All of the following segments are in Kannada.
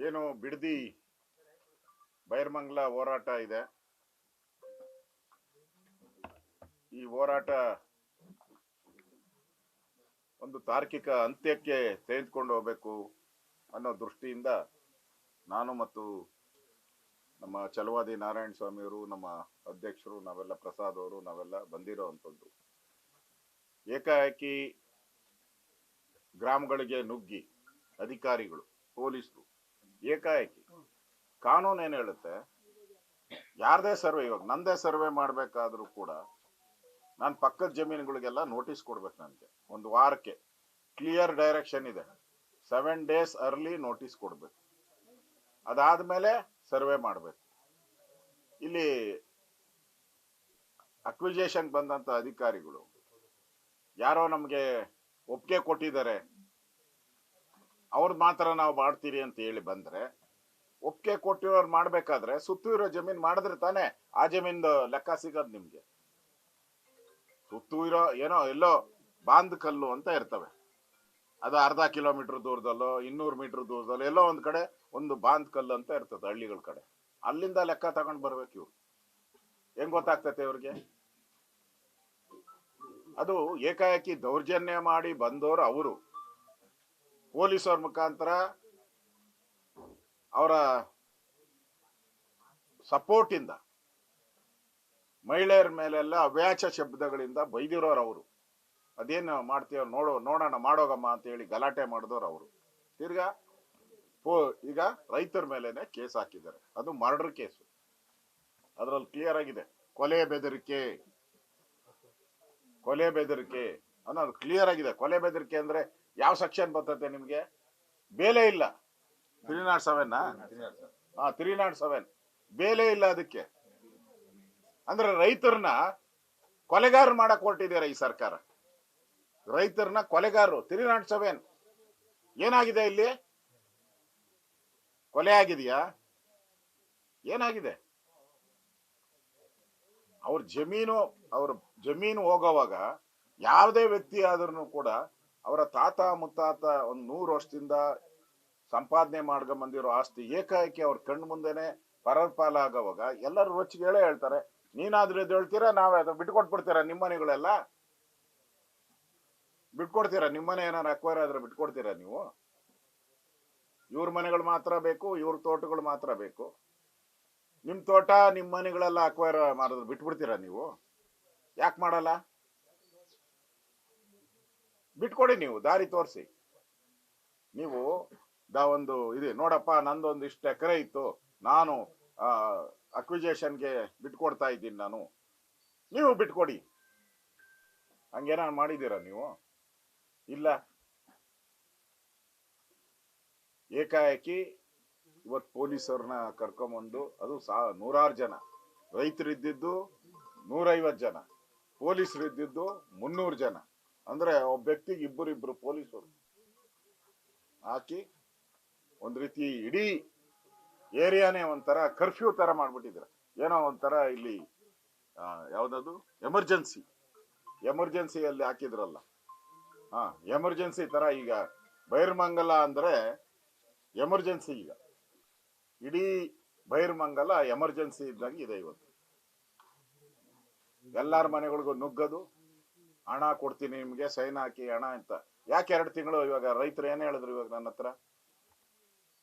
ಏನು ಬಿಡದಿ ಬೈರ್ಮಂಗ್ಲ ಹೋರಾಟ ಇದೆ. ಈ ಹೋರಾಟ ಒಂದು ತಾರ್ಕಿಕ ಅಂತ್ಯಕ್ಕೆ ತೆಗೆದುಕೊಂಡು ಹೋಗಬೇಕು ಅನ್ನೋ ದೃಷ್ಟಿಯಿಂದ ನಾನು ಮತ್ತು ನಮ್ಮ ಛಲವಾದಿ ನಾರಾಯಣ ಸ್ವಾಮಿಯವರು, ನಮ್ಮ ಅಧ್ಯಕ್ಷರು, ನಾವೆಲ್ಲ ಪ್ರಸಾದ್ ಅವರು ನಾವೆಲ್ಲ ಬಂದಿರೋವಂಥದ್ದು. ಏಕಾಏಕಿ ಗ್ರಾಮಗಳಿಗೆ ನುಗ್ಗಿ ಅಧಿಕಾರಿಗಳು, ಪೊಲೀಸರು ಏಕಾಏಕಿ, ಕಾನೂನು ಏನ್ ಹೇಳುತ್ತೆ, ಯಾರದೇ ಸರ್ವೆ, ಇವಾಗ ನಂದೇ ಸರ್ವೆ ಮಾಡ್ಬೇಕಾದ್ರೂ ಕೂಡ ನಾನು ಪಕ್ಕದ ಜಮೀನುಗಳಿಗೆಲ್ಲ ನೋಟಿಸ್ ಕೊಡ್ಬೇಕು. ನನಗೆ ಒಂದು ವಾರಕ್ಕೆ ಕ್ಲಿಯರ್ ಡೈರೆಕ್ಷನ್ ಇದೆ, 7 days ಅರ್ಲಿ ನೋಟಿಸ್ ಕೊಡ್ಬೇಕು. ಅದಾದ್ಮೇಲೆ ಸರ್ವೆ ಮಾಡ್ಬೇಕು. ಇಲ್ಲಿ ಅಕ್ವಿಜೇಷನ್ ಬಂದಂತ ಅಧಿಕಾರಿಗಳು ಯಾರೋ ನಮ್ಗೆ ಒಪ್ಪಿಗೆ ಕೊಟ್ಟಿದ್ದಾರೆ, ಅವ್ರದ್ದು ಮಾತ್ರ ನಾವು ಮಾಡ್ತೀರಿ ಅಂತ ಹೇಳಿ ಬಂದ್ರೆ, ಒಪ್ಪಿಗೆ ಕೊಟ್ಟಿರೋರು ಮಾಡ್ಬೇಕಾದ್ರೆ ಸುತ್ತು ಇರೋ ಜಮೀನ್ ಮಾಡಿದ್ರೆ ತಾನೇ ಆ ಜಮೀನ್ದು ಲೆಕ್ಕ ಸಿಗೋದು ನಿಮ್ಗೆ. ಸುತ್ತು ಇರೋ ಏನೋ ಎಲ್ಲೋ ಬಾಂದ್ ಕಲ್ಲು ಅಂತ ಇರ್ತವೆ, ಅದು 1/2 ಕಿಲೋಮೀಟರ್ ದೂರದಲ್ಲೋ 200 ಮೀಟರ್ ದೂರದಲ್ಲೋ ಎಲ್ಲೋ ಒಂದ್ ಕಡೆ ಒಂದು ಬಾಂದ್ ಕಲ್ಲು ಅಂತ ಇರ್ತದೆ ಹಳ್ಳಿಗಳ ಕಡೆ. ಅಲ್ಲಿಂದ ಲೆಕ್ಕ ತಗೊಂಡ್ ಬರ್ಬೇಕು ಇವ್ರು. ಹೆಂಗ್ ಗೊತ್ತಾಗ್ತತೆ ಇವ್ರಿಗೆ? ಅದು ಏಕಾಏಕಿ ದೌರ್ಜನ್ಯ ಮಾಡಿ ಬಂದವರು ಅವರು. ಪೊಲೀಸರ ಮುಖಾಂತರ ಅವರ ಸಪೋರ್ಟ್ ಇಂದ ಮಹಿಳೆಯರ ಮೇಲೆಲ್ಲ ಅವ್ಯಾಚ ಶಬ್ದಗಳಿಂದ ಬೈದಿರೋರು ಅವರು. ಅದೇನು ಮಾಡ್ತೀವ ನೋಡೋಣ ಮಾಡೋಗಮ್ಮ ಅಂತ ಹೇಳಿ ಗಲಾಟೆ ಮಾಡಿದವರು ಅವರು. ತಿರ್ಗಾ ಈಗ ರೈತರ ಮೇಲೆನೆ ಕೇಸ್ ಹಾಕಿದ್ದಾರೆ. ಅದು ಮರ್ಡರ್ ಕೇಸು. ಅದ್ರಲ್ಲಿ ಕ್ಲಿಯರ್ ಆಗಿದೆ, ಕೊಲೆ ಬೆದರಿಕೆ ಅನ್ನೋದು ಕ್ಲಿಯರ್ ಆಗಿದೆ. ಕೊಲೆ ಬೆದರಿಕೆ ಅಂದ್ರೆ ಯಾವ ಸೆಕ್ಷನ್ ಬರ್ತದೆ ನಿಮ್ಗೆ? ಬೇಲೆ ಇಲ್ಲ. 307 ಬೇಲೆ ಇಲ್ಲ ಅದಕ್ಕೆ. ಅಂದ್ರೆ ರೈತರನ್ನ ಕೊಲೆಗಾರ ಮಾಡಕ್ ಹೊರಟಿದ್ದಾರೆ ಈ ಸರ್ಕಾರ. ರೈತರನ್ನ ಕೊಲೆಗಾರರು. 307 ಏನಾಗಿದೆ ಇಲ್ಲಿ? ಕೊಲೆ ಆಗಿದೆಯಾ? ಏನಾಗಿದೆ? ಅವ್ರ ಜಮೀನು ಹೋಗೋವಾಗ ಯಾವುದೇ ವ್ಯಕ್ತಿ ಆದ್ರೂ ಕೂಡ ಅವರ ತಾತ ಮುತ್ತಾತ 100 ವರ್ಷದಿಂದ ಸಂಪಾದನೆ ಮಾಡ್ಕೊಂಡ್ ಬಂದಿರೋ ಆಸ್ತಿ ಏಕಾಏಕಿ ಅವ್ರ ಕಣ್ಣು ಮುಂದೆನೆ ಪರರ ಪಾಲಾಗೋವಾಗ ಎಲ್ಲರೂ ರೊಚ್ಚಿಗೆ ಹೇಳೇ ಹೇಳ್ತಾರೆ. ನೀನಾದ್ರೂ ಇದು ಹೇಳ್ತೀರಾ, ನಾವೇ ಅದು ಬಿಟ್ಕೊಟ್ಬಿಡ್ತೀರಾ? ನಿಮ್ಮ ಮನೆಗಳೆಲ್ಲ ಬಿಟ್ಕೊಡ್ತೀರಾ? ನಿಮ್ಮನೆ ಏನಾರು ಅಕ್ವೈರ್ ಆದ್ರೆ ಬಿಟ್ಕೊಡ್ತೀರಾ ನೀವು? ಇವ್ರ ಮನೆಗಳು ಮಾತ್ರ ಬೇಕು, ಇವ್ರ ತೋಟಗಳು ಮಾತ್ರ ಬೇಕು. ನಿಮ್ ತೋಟ ನಿಮ್ ಮನೆಗಳೆಲ್ಲ ಅಕ್ವೈರ್ ಮಾಡಿದ್ರೆ ಬಿಟ್ಬಿಡ್ತೀರಾ ನೀವು? ಯಾಕೆ ಮಾಡಲ್ಲ? ಬಿಟ್ಕೊಡಿ, ನೀವು ದಾರಿ ತೋರಿಸಿ. ನೀವು ಒಂದು ಇದೆ ನೋಡಪ್ಪ, ನಂದೊಂದು ಇಷ್ಟು ಎಕರೆ ಇತ್ತು, ನಾನು ಅಕ್ವಿಜೇಷನ್ಗೆ ಬಿಟ್ಕೊಡ್ತಾ ಇದ್ದೀನಿ ನಾನು, ನೀವು ಬಿಟ್ಕೊಡಿ. ಹಂಗೇನ ಮಾಡಿದ್ದೀರಾ ನೀವು? ಇಲ್ಲ. ಏಕಾಏಕಿ ಇವತ್ತು ಪೊಲೀಸರನ್ನ ಕರ್ಕೊಂಬಂದು, ಅದು 100 ಜನ, ರೈತರಿದ್ದಿದ್ದು 150 ಜನ, ಪೊಲೀಸರಿದ್ದಿದ್ದು 300 ಜನ. ಅಂದ್ರೆ ಒಬ್ಬ ವ್ಯಕ್ತಿಗೆ ಇಬ್ಬರು ಪೊಲೀಸರು ಹಾಕಿ ಒಂದ್ ರೀತಿ ಇಡೀ ಏರಿಯಾನೇ ಒಂಥರ ಕರ್ಫ್ಯೂ ತರ ಮಾಡ್ಬಿಟ್ಟಿದ್ರ. ಏನೋ ಒಂಥರ ಇಲ್ಲಿ ಯಾವ್ದದು ಎಮರ್ಜೆನ್ಸಿಯಲ್ಲಿ ಹಾಕಿದ್ರಲ್ಲ, ಎಮರ್ಜೆನ್ಸಿ ತರ. ಈಗ ಬೈರ್ಮಂಗಲ ಅಂದ್ರೆ ಎಮರ್ಜೆನ್ಸಿ. ಈಗ ಇಡೀ ಬೈರ್ಮಂಗಲ ಎಮರ್ಜೆನ್ಸಿ ಇದ್ದಂಗೆ ಇದೆ ಇವತ್ತು. ಎಲ್ಲಾರ ಮನೆಗಳಿಗೂ ನುಗ್ಗದು, ಹಣ ಕೊಡ್ತೀನಿ ನಿಮ್ಗೆ, ಸೈನ್ ಹಾಕಿ ಹಣ ಅಂತ. ಯಾಕೆ 2 ತಿಂಗಳು? ಇವಾಗ ರೈತರು ಏನ್ ಹೇಳಿದ್ರು ಇವಾಗ ನನ್ನ ಹತ್ರ,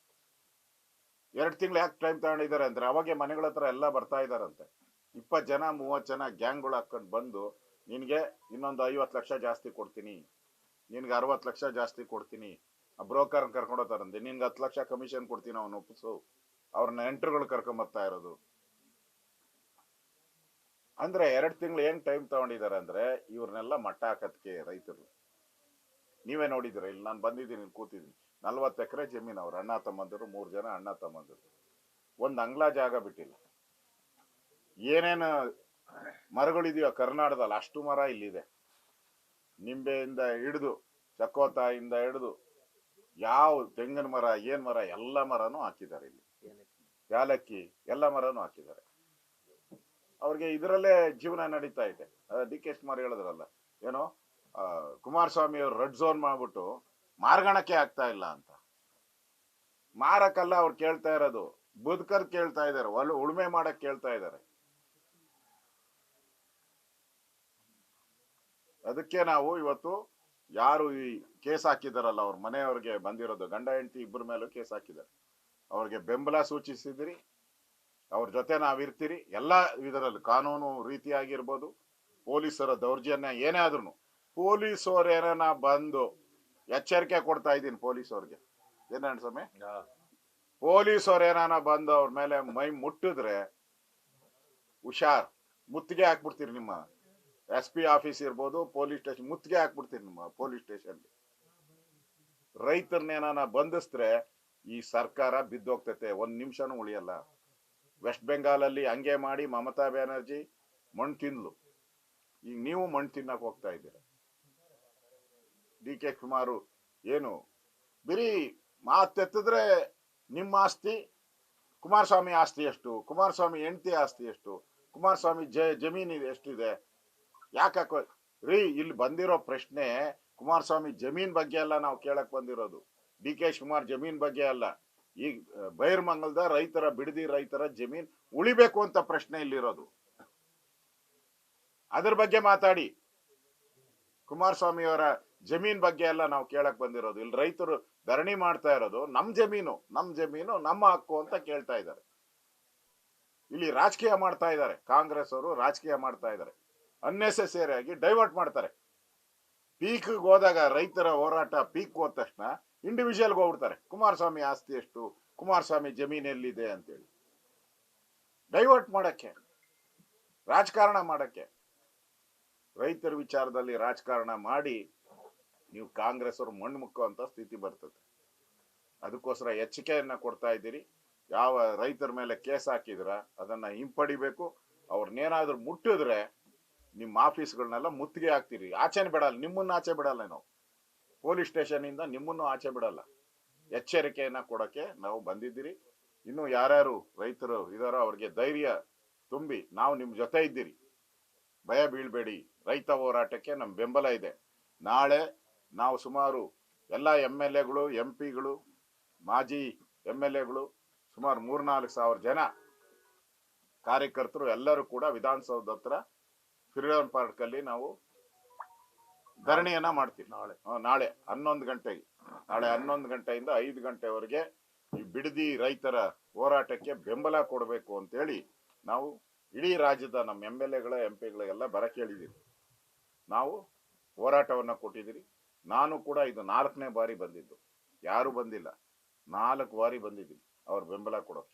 2 ತಿಂಗಳು ಯಾಕೆ ಟೈಮ್ ತಗೊಂಡಿದ್ದಾರೆ ಅಂದ್ರೆ, ಅವಾಗೆ ಮನೆಗಳ ಹತ್ರ ಎಲ್ಲ ಬರ್ತಾ ಇದಾರಂತೆ. 20 ಜನ 30 ಜನ ಗ್ಯಾಂಗ್ಗಳು ಹಾಕೊಂಡು ಬಂದು, ನಿನ್ಗೆ ಇನ್ನೊಂದು 50 ಲಕ್ಷ ಜಾಸ್ತಿ ಕೊಡ್ತೀನಿ, ನಿನ್ಗೆ 60 ಲಕ್ಷ ಜಾಸ್ತಿ ಕೊಡ್ತೀನಿ, ಬ್ರೋಕರ್ ಕರ್ಕೊಂಡು ಹೋಗ್ತಾರಂತೆ, ನಿನ್ಗೆ 10 ಲಕ್ಷ ಕಮಿಷನ್ ಕೊಡ್ತೀನಿ, ಅವನು ಒಪ್ಪಿಸು. ಅವ್ರನ್ನ ಎಂಟ್ರುಗಳು ಕರ್ಕೊಂಡ್ ಬರ್ತಾ ಇರೋದು. ಅಂದ್ರೆ 2 ತಿಂಗಳು ಏನ್ ಟೈಮ್ ತಗೊಂಡಿದ್ದಾರೆ ಅಂದ್ರೆ ಇವ್ರನ್ನೆಲ್ಲ ಮಟ್ಟ ಹಾಕತ್ಕೆ ರೈತರು. ನೀವೇ ನೋಡಿದ್ರೆ, ಇಲ್ಲಿ ನಾನು ಬಂದಿದ್ದೀನಿ, ಕೂತಿದ್ದೀನಿ, 40 ಎಕರೆ ಜಮೀನು. ಅವ್ರ ಅಣ್ಣ ತಮ್ಮಂದಿರು, 3 ಜನ ಅಣ್ಣ ತಮ್ಮಂದಿರು, ಒಂದ್ ಅಂಗ್ಲ ಜಾಗ ಬಿಟ್ಟಿಲ್ಲ. ಏನೇನು ಮರಗಳಿದೆಯೋ ಕರ್ನಾಟಕದಲ್ಲಿ ಅಷ್ಟು ಮರ ಇಲ್ಲಿದೆ. ನಿಂಬೆಯಿಂದ ಹಿಡಿದು ಚಕೋತಾಯಿಂದ ಹಿಡಿದು ಯಾವ ತೆಂಗಿನ ಮರ, ಏನ್ ಮರ, ಎಲ್ಲ ಮರನೂ ಹಾಕಿದ್ದಾರೆ ಇಲ್ಲಿ. ಯಾಲಕ್ಕಿ ಎಲ್ಲ ಮರನೂ ಹಾಕಿದ್ದಾರೆ. ಅವ್ರಿಗೆ ಇದರಲ್ಲೇ ಜೀವನ ನಡೀತಾ ಇದೆ. DK ಶಿವಕುಮಾರ್ ಹೇಳಿದ್ರಲ್ಲ, ಏನೋ ಕುಮಾರಸ್ವಾಮಿ ಅವ್ರು ರೆಡ್ ಝೋನ್ ಮಾಡ್ಬಿಟ್ಟು ಮಾರ್ಗಣಕ್ಕೆ ಆಗ್ತಾ ಇಲ್ಲ ಅಂತ. ಮಾರಕ್ಕಲ್ಲ ಅವ್ರು ಕೇಳ್ತಾ ಇರೋದು, ಬದುಕರ್ ಕೇಳ್ತಾ ಇದಾರೆ, ಉಳುಮೆ ಮಾಡಕ್ ಕೇಳ್ತಾ ಇದಾರೆ. ಅದಕ್ಕೆ ನಾವು ಇವತ್ತು ಯಾರು ಈ ಕೇಸ್ ಹಾಕಿದಾರಲ್ಲ ಅವ್ರ ಮನೆಯವ್ರಿಗೆ ಬಂದಿರೋದು, ಗಂಡ ಹೆಂಡತಿ ಇಬ್ಬರ ಮೇಲೂ ಕೇಸ್ ಹಾಕಿದ್ದಾರೆ. ಅವ್ರಿಗೆ ಬೆಂಬಲ ಸೂಚಿಸಿದಿರಿ, ಅವ್ರ ಜೊತೆ ನಾವಿರ್ತೀರಿ. ಎಲ್ಲಾ ಇದರಲ್ಲಿ ಕಾನೂನು ರೀತಿಯಾಗಿರ್ಬೋದು, ಪೊಲೀಸರ ದೌರ್ಜನ್ಯ ಏನೇ ಆದ್ರೂ ಪೊಲೀಸವ್ರೇನ ಬಂದು ಎಚ್ಚರಿಕೆ ಕೊಡ್ತಾ ಇದ್ದೀನಿ ಪೊಲೀಸವ್ರಿಗೆ. ಏನ ಸಮಯ ಪೊಲೀಸವ್ರೇನ ಬಂದು ಅವ್ರ ಮೇಲೆ ಮೈ ಮುಟ್ಟಿದ್ರೆ ಹುಷಾರ್, ಮುತ್ತಿಗೆ ಹಾಕ್ಬಿಡ್ತೀರಿ. ನಿಮ್ಮ SP ಆಫೀಸ್ ಇರ್ಬೋದು, ಪೊಲೀಸ್ ಸ್ಟೇಷನ್ ಮುತ್ತಿಗೆ ಹಾಕ್ಬಿಡ್ತೀರಿ ನಿಮ್ಮ ಪೊಲೀಸ್ ಸ್ಟೇಷನ್. ರೈತರನ್ನೇನ ಬಂಧಿಸಿದ್ರೆ ಈ ಸರ್ಕಾರ ಬಿದ್ದೋಗ್ತೈತೆ, ಒಂದ್ ನಿಮಿಷನೂ ಉಳಿಯಲ್ಲ. ವೆಸ್ಟ್ ಬೆಂಗಾಲಲ್ಲಿ ಹಂಗೆ ಮಾಡಿ ಮಮತಾ ಬ್ಯಾನರ್ಜಿ ಮಣ್ಣು ತಿಂದ್ಲು, ಈಗ ನೀವು ಮಣ್ಣು ತಿನ್ನಕ್ ಹೋಗ್ತಾ ಇದ್ದೀರ. DK ಶಿವಕುಮಾರ್ ಏನು ಬರೀ ಮಾತೆತ್ತಿದ್ರೆ ನಿಮ್ಮ ಆಸ್ತಿ, ಕುಮಾರಸ್ವಾಮಿ ಆಸ್ತಿ ಎಷ್ಟು, ಕುಮಾರಸ್ವಾಮಿ ಹೆಂಡತಿ ಆಸ್ತಿ ಎಷ್ಟು, ಕುಮಾರಸ್ವಾಮಿ ಜಮೀನು ಎಷ್ಟಿದೆ, ಯಾಕೆ ರೀ? ಇಲ್ಲಿ ಬಂದಿರೋ ಪ್ರಶ್ನೆ ಕುಮಾರಸ್ವಾಮಿ ಜಮೀನ್ ಬಗ್ಗೆ ಅಲ್ಲ ನಾವು ಕೇಳಕ್ ಬಂದಿರೋದು, DK ಶಿವಕುಮಾರ್ ಜಮೀನ್ ಬಗ್ಗೆ ಅಲ್ಲ. ಈಗ ಬೈರ್ಮಂಗಲದ ರೈತರ, ಬಿಡದಿ ರೈತರ ಜಮೀನ್ ಉಳಿಬೇಕು ಅಂತ ಪ್ರಶ್ನೆ ಇಲ್ಲಿರೋದು. ಅದ್ರ ಬಗ್ಗೆ ಮಾತಾಡಿ. ಕುಮಾರಸ್ವಾಮಿ ಅವರ ಜಮೀನ್ ಬಗ್ಗೆ ಎಲ್ಲ ನಾವು ಕೇಳಕ್ ಬಂದಿರೋದು. ಇಲ್ಲಿ ರೈತರು ಧರಣಿ ಮಾಡ್ತಾ ಇರೋದು ನಮ್ ಜಮೀನು ನಮ್ಮ ಹಕ್ಕು ಅಂತ ಕೇಳ್ತಾ ಇದ್ದಾರೆ. ಇಲ್ಲಿ ರಾಜಕೀಯ ಮಾಡ್ತಾ ಇದ್ದಾರೆ, ಕಾಂಗ್ರೆಸ್ ಅವರು ರಾಜಕೀಯ ಮಾಡ್ತಾ ಇದ್ದಾರೆ. ಅನ್ನೆಸೆಸರಿ ಆಗಿ ಡೈವರ್ಟ್ ಮಾಡ್ತಾರೆ. ಪೀಕ್ ಹೋದಾಗ ರೈತರ ಹೋರಾಟ ಪೀಕ್ ಹೋದ ತಕ್ಷಣ ಇಂಡಿವಿಜುವಲ್ಗೆ ಹೋಗ್ಬಿಡ್ತಾರೆ. ಕುಮಾರಸ್ವಾಮಿ ಆಸ್ತಿ ಎಷ್ಟು, ಕುಮಾರಸ್ವಾಮಿ ಜಮೀನ್ ಎಲ್ಲಿದೆ ಅಂತೇಳಿ ಡೈವರ್ಟ್ ಮಾಡಕ್ಕೆ, ರಾಜಕಾರಣ ಮಾಡಕ್ಕೆ. ರೈತರ ವಿಚಾರದಲ್ಲಿ ರಾಜಕಾರಣ ಮಾಡಿ ನೀವು ಕಾಂಗ್ರೆಸ್ ಅವರು ಮಣ್ಣು ಮುಕ್ಕುವಂತ ಸ್ಥಿತಿ ಬರ್ತದೆ. ಅದಕ್ಕೋಸ್ಕರ ಎಚ್ಚರಿಕೆಯನ್ನ ಕೊಡ್ತಾ ಇದ್ದೀರಿ. ಯಾವ ರೈತರ ಮೇಲೆ ಕೇಸ್ ಹಾಕಿದ್ರ ಅದನ್ನ ಹಿಂಪಡಿಬೇಕು. ಅವ್ರನ್ನೇನಾದ್ರೂ ಮುಟ್ಟಿದ್ರೆ ನಿಮ್ಮ ಆಫೀಸ್ಗಳನ್ನೆಲ್ಲ ಮುತ್ತಿಗೆ ಹಾಕ್ತೀರಿ. ಆಚೆನೆ ಬಿಡಲ್ಲ, ನಿಮ್ಮನ್ನ ಆಚೆ ಬಿಡಲ್ಲ. ನಾವು ಪೊಲೀಸ್ ಸ್ಟೇಷನ್ ಇಂದ ನಿಮ್ಮನ್ನು ಆಚೆ ಬಿಡಲ್ಲ. ಎಚ್ಚರಿಕೆಯನ್ನ ಕೊಡಕ್ಕೆ ನಾವು ಬಂದಿದ್ದೀರಿ. ಇನ್ನು ಯಾರ್ಯಾರು ರೈತರು ಇದಾರೋ ಅವ್ರಿಗೆ ಧೈರ್ಯ ತುಂಬಿ ನಾವು ನಿಮ್ ಜೊತೆ ಇದ್ದೀರಿ, ಭಯ ಬೀಳ್ಬೇಡಿ. ರೈತ ಹೋರಾಟಕ್ಕೆ ನಮ್ ಬೆಂಬಲ ಇದೆ. ನಾಳೆ ನಾವು ಸುಮಾರು ಎಲ್ಲ MLAಗಳು, MP ಗಳು, ಮಾಜಿ MLAಗಳು, ಸುಮಾರು 3-4 ಸಾವಿರ ಜನ ಕಾರ್ಯಕರ್ತರು ಎಲ್ಲರೂ ಕೂಡ ವಿಧಾನಸೌಧ ಹತ್ರ ಫ್ರೀಡಂ ಪಾರ್ಕ್ ಅಲ್ಲಿ ನಾವು ಧರಣಿಯನ್ನ ಮಾಡ್ತೀವಿ. ನಾಳೆ 11 ಗಂಟೆಗೆ, ನಾಳೆ 11 ಗಂಟೆಯಿಂದ 5 ಗಂಟೆವರೆಗೆ ಈ ಬಿಡದಿ ರೈತರ ಹೋರಾಟಕ್ಕೆ ಬೆಂಬಲ ಕೊಡಬೇಕು ಅಂತೇಳಿ ನಾವು ಇಡೀ ರಾಜ್ಯದ ನಮ್ಮ MLAಗಳ MP ಗಳಿಗೆಲ್ಲ ಬರಕ್ಕೆ ಹೇಳಿದ್ದೀವಿ. ನಾವು ಹೋರಾಟವನ್ನ ಕೊಟ್ಟಿದ್ದೀರಿ. ನಾನು ಕೂಡ ಇದು 4ನೇ ಬಾರಿ ಬಂದಿದ್ದು, ಯಾರು ಬಂದಿಲ್ಲ, 4 ಬಾರಿ ಬಂದಿದ್ದೀನಿ ಅವ್ರ ಬೆಂಬಲ ಕೊಡೋಕೆ.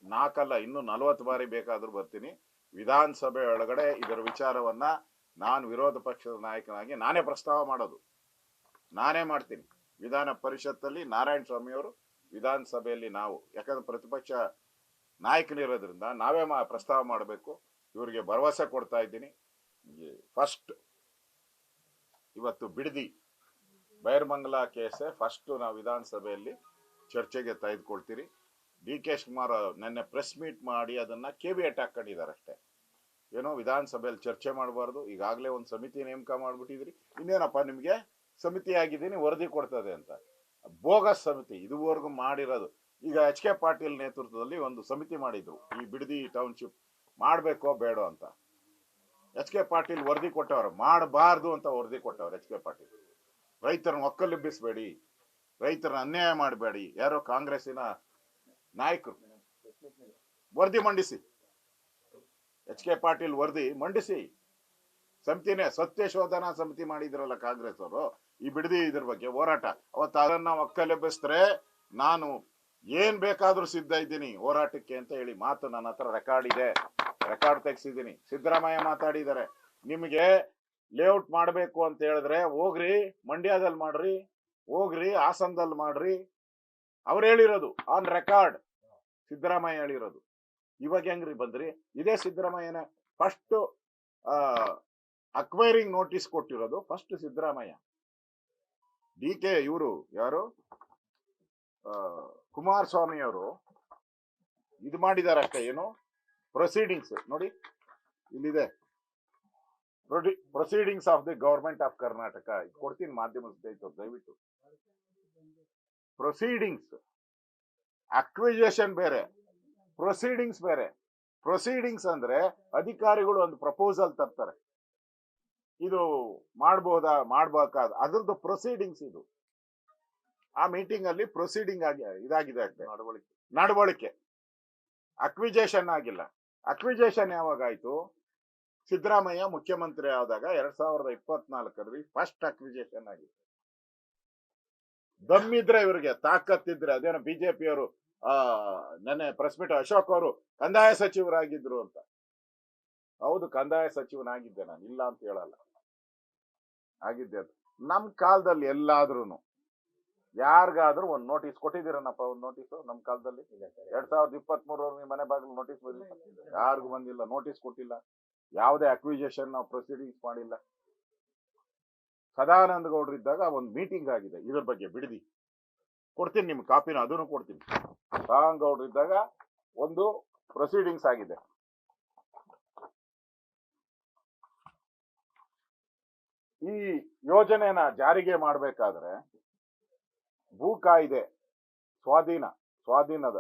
4 ಅಲ್ಲ, ಇನ್ನು 40 ಬಾರಿ ಬೇಕಾದ್ರೂ ಬರ್ತೀನಿ. ವಿಧಾನಸಭೆ ಒಳಗಡೆ ಇದರ ವಿಚಾರವನ್ನ ನಾನು ವಿರೋಧ ಪಕ್ಷದ ನಾಯಕನಾಗಿ ನಾನೇ ಪ್ರಸ್ತಾವ ಮಾಡೋದು, ನಾನೇ ಮಾಡ್ತೀನಿ. ವಿಧಾನ ಪರಿಷತ್ತಲ್ಲಿ ನಾರಾಯಣ ಸ್ವಾಮಿ ಅವರು, ವಿಧಾನಸಭೆಯಲ್ಲಿ ನಾವು, ಯಾಕಂದ್ರೆ ಪ್ರತಿಪಕ್ಷ ನಾಯಕನಿರೋದ್ರಿಂದ ನಾವೇ ಪ್ರಸ್ತಾವ ಮಾಡಬೇಕು. ಇವರಿಗೆ ಭರವಸೆ ಕೊಡ್ತಾ ಇದ್ದೀನಿ. ಫಸ್ಟ್ ಇವತ್ತು ಬಿಡದಿ ಬೈರ್ಮಂಗಲ ಕೇಸೆ ಫಸ್ಟ್ ನಾವು ವಿಧಾನಸಭೆಯಲ್ಲಿ ಚರ್ಚೆಗೆ ತೆಗೆದುಕೊಳ್ತೀರಿ. DK ಶಿವಕುಮಾರ್ ನೆನ್ನೆ ಪ್ರೆಸ್ ಮೀಟ್ ಮಾಡಿ ಅದನ್ನ KVT ಹಾಕೊಂಡಿದ್ದಾರೆ ಅಷ್ಟೇ. ಏನೋ ವಿಧಾನಸಭೆಯಲ್ಲಿ ಚರ್ಚೆ ಮಾಡಬಾರ್ದು, ಈಗಾಗಲೇ ಒಂದು ಸಮಿತಿ ನೇಮಕ ಮಾಡ್ಬಿಟ್ಟಿದ್ರಿ, ಇನ್ನೇನಪ್ಪ ನಿಮ್ಗೆ ಸಮಿತಿ ಆಗಿದ್ದೀನಿ ವರದಿ ಕೊಡ್ತದೆ ಅಂತ. ಬೋಗಸ್ ಸಮಿತಿ ಇದುವರೆಗೂ ಮಾಡಿರೋದು. ಈಗ HK ಪಾಟೀಲ್ ನೇತೃತ್ವದಲ್ಲಿ ಒಂದು ಸಮಿತಿ ಮಾಡಿದ್ರು, ಈ ಬಿಡದಿ ಟೌನ್ಶಿಪ್ ಮಾಡ್ಬೇಕೋ ಬೇಡೋ ಅಂತ. HK ಪಾಟೀಲ್ ವರದಿ ಕೊಟ್ಟವ್ರು, ಮಾಡಬಾರ್ದು ಅಂತ ವರದಿ ಕೊಟ್ಟವ್ರು HK ಪಾಟೀಲ್. ರೈತರನ್ನ ಒಕ್ಕಲೆಬ್ಬಿಸಬೇಡಿ, ರೈತರನ್ನ ಅನ್ಯಾಯ ಮಾಡಬೇಡಿ. ಯಾರೋ ಕಾಂಗ್ರೆಸ್ಸಿನ ನಾಯಕರು ವರದಿ ಮಂಡಿಸಿ, HK ಪಾಟೀಲ್ ವರದಿ ಮಂಡಿಸಿ. ಸಮಿತಿನೇ ಸತ್ಯ ಶೋಧನಾ ಸಮಿತಿ ಮಾಡಿದ್ರಲ್ಲ ಕಾಂಗ್ರೆಸ್ ಅವರು ಈ ಬಿಡದಿ ಇದ್ರ ಬಗ್ಗೆ ಹೋರಾಟ. ಅವತ್ತು ಅದನ್ನ ಒಕ್ಕಲೆಬ್ಬಿಸಿದ್ರೆ ನಾನು ಏನ್ ಬೇಕಾದ್ರೂ ಸಿದ್ಧ ಇದ್ದೀನಿ ಹೋರಾಟಕ್ಕೆ ಅಂತ ಹೇಳಿ ಮಾತು ನನ್ನ ಹತ್ರ ರೆಕಾರ್ಡ್ ಇದೆ, ರೆಕಾರ್ಡ್ ತೆಗ್ಸಿದ್ದೀನಿ. ಸಿದ್ದರಾಮಯ್ಯ ಮಾತಾಡಿದ್ದಾರೆ, ನಿಮಗೆ ಲೇಔಟ್ ಮಾಡಬೇಕು ಅಂತ ಹೇಳಿದ್ರೆ ಹೋಗ್ರಿ ಮಂಡ್ಯದಲ್ಲಿ ಮಾಡ್ರಿ, ಹೋಗ್ರಿ ಹಾಸನದಲ್ಲಿ ಮಾಡ್ರಿ. ಅವ್ರು ಹೇಳಿರೋದು ಆನ್ ರೆಕಾರ್ಡ್, ಸಿದ್ದರಾಮಯ್ಯ ಹೇಳಿರೋದು. ಇವಾಗ ಹೆಂಗ್ರಿ ಬಂದ್ರಿ? ಇದೇ ಸಿದ್ದರಾಮಯ್ಯನ ಫಸ್ಟ್ ಅಕ್ವೈರಿಂಗ್ ನೋಟಿಸ್ ಕೊಟ್ಟಿರೋದು ಫಸ್ಟ್ ಸಿದ್ದರಾಮಯ್ಯ. DK ಇವರು ಯಾರು ಕುಮಾರಸ್ವಾಮಿ ಅವರು ಇದು ಮಾಡಿದಾರೆ ಅಷ್ಟೇ. ಏನು ಪ್ರೊಸೀಡಿಂಗ್ಸ್ ನೋಡಿ ಇಲ್ಲಿದೆ, proceedings of the government of Karnataka. ಕೊಡ್ತೀನಿ ಮಾಧ್ಯಮ ಸ್ನೇಹಿತರು ದಯವಿಟ್ಟು. ಪ್ರೊಸೀಡಿಂಗ್ಸ್, ಅಕ್ವಿಜೇಷನ್ ಬೇರೆ, ಪ್ರೊಸೀಡಿಂಗ್ಸ್ ಬೇರೆ. ಪ್ರೊಸೀಡಿಂಗ್ಸ್ ಅಂದ್ರೆ ಅಧಿಕಾರಿಗಳು ಒಂದು ಪ್ರಪೋಸಲ್ ತರ್ತಾರೆ, ಇದು ಮಾಡ್ಬೇಕಾದ ಅದ್ರದ್ದು ಪ್ರೊಸೀಡಿಂಗ್ಸ್ ಇದು. ಆ ಮೀಟಿಂಗ್ ಅಲ್ಲಿ ಪ್ರೊಸೀಡಿಂಗ್ ಇದಾಗಿದೆ ನಡವಳಿಕೆ. ಅಕ್ವಿಜೇಷನ್ ಆಗಿಲ್ಲ. ಅಕ್ವಿಜೇಷನ್ ಯಾವಾಗ ಆಯ್ತು? ಸಿದ್ದರಾಮಯ್ಯ ಮುಖ್ಯಮಂತ್ರಿ ಆದಾಗ 2024ರಲ್ಲಿ ಫಸ್ಟ್ ಅಕ್ವಿಜೇಷನ್ ಆಗಿದೆ. ದಮ್ಮಿದ್ರೆ ಇವರಿಗೆ, ತಾಕತ್ತಿದ್ರೆ, ಅದೇನೋ ಬಿಜೆಪಿಯವರು ನೆನ್ನೆ ಪ್ರೆಸ್ ಮೀಟ್ ಅಶೋಕ್ ಅವರು ಕಂದಾಯ ಸಚಿವರಾಗಿದ್ರು ಅಂತ. ಹೌದು, ಕಂದಾಯ ಸಚಿವನಾಗಿದ್ದೆ ನಾನು, ಇಲ್ಲ ಅಂತ ಹೇಳಲ್ಲ, ಆಗಿದ್ದೆ. ಅದು ನಮ್ ಕಾಲದಲ್ಲಿ ಎಲ್ಲಾದ್ರೂ ಯಾರಿಗಾದ್ರೂ ಒಂದ್ ನೋಟಿಸ್ ಕೊಟ್ಟಿದ್ದೀರನಪ್ಪ? ಒಂದ್ ನೋಟಿಸ್ ನಮ್ ಕಾಲದಲ್ಲಿ 2023 ನಿಮ್ ಮನೆ ಬಾಗಿಲು ನೋಟಿಸ್ ಬಂದಿಲ್ಲ, ಯಾರಿಗೂ ಬಂದಿಲ್ಲ, ನೋಟಿಸ್ ಕೊಟ್ಟಿಲ್ಲ, ಯಾವುದೇ ಅಕ್ವಿಜೇಷನ್ ನಾವು ಪ್ರೊಸೀಡಿಂಗ್ಸ್ ಮಾಡಿಲ್ಲ. ಸದಾನಂದ ಗೌಡ್ರು ಇದ್ದಾಗ ಒಂದು ಮೀಟಿಂಗ್ ಆಗಿದೆ ಇದ್ರ ಬಗ್ಗೆ, ಬಿಡದಿ ಕೊಡ್ತೀನಿ ನಿಮ್ ಕಾಪಿನ, ಅದನ್ನು ಕೊಡ್ತೀನಿ. ಸದಾನಂದ ಗೌಡ್ರು ಇದ್ದಾಗ ಒಂದು ಪ್ರೊಸೀಡಿಂಗ್ಸ್ ಆಗಿದೆ. ಈ ಯೋಜನೆನ ಜಾರಿಗೆ ಮಾಡ್ಬೇಕಾದ್ರೆ ಭೂ ಕಾಯ್ದೆ ಸ್ವಾಧೀನದ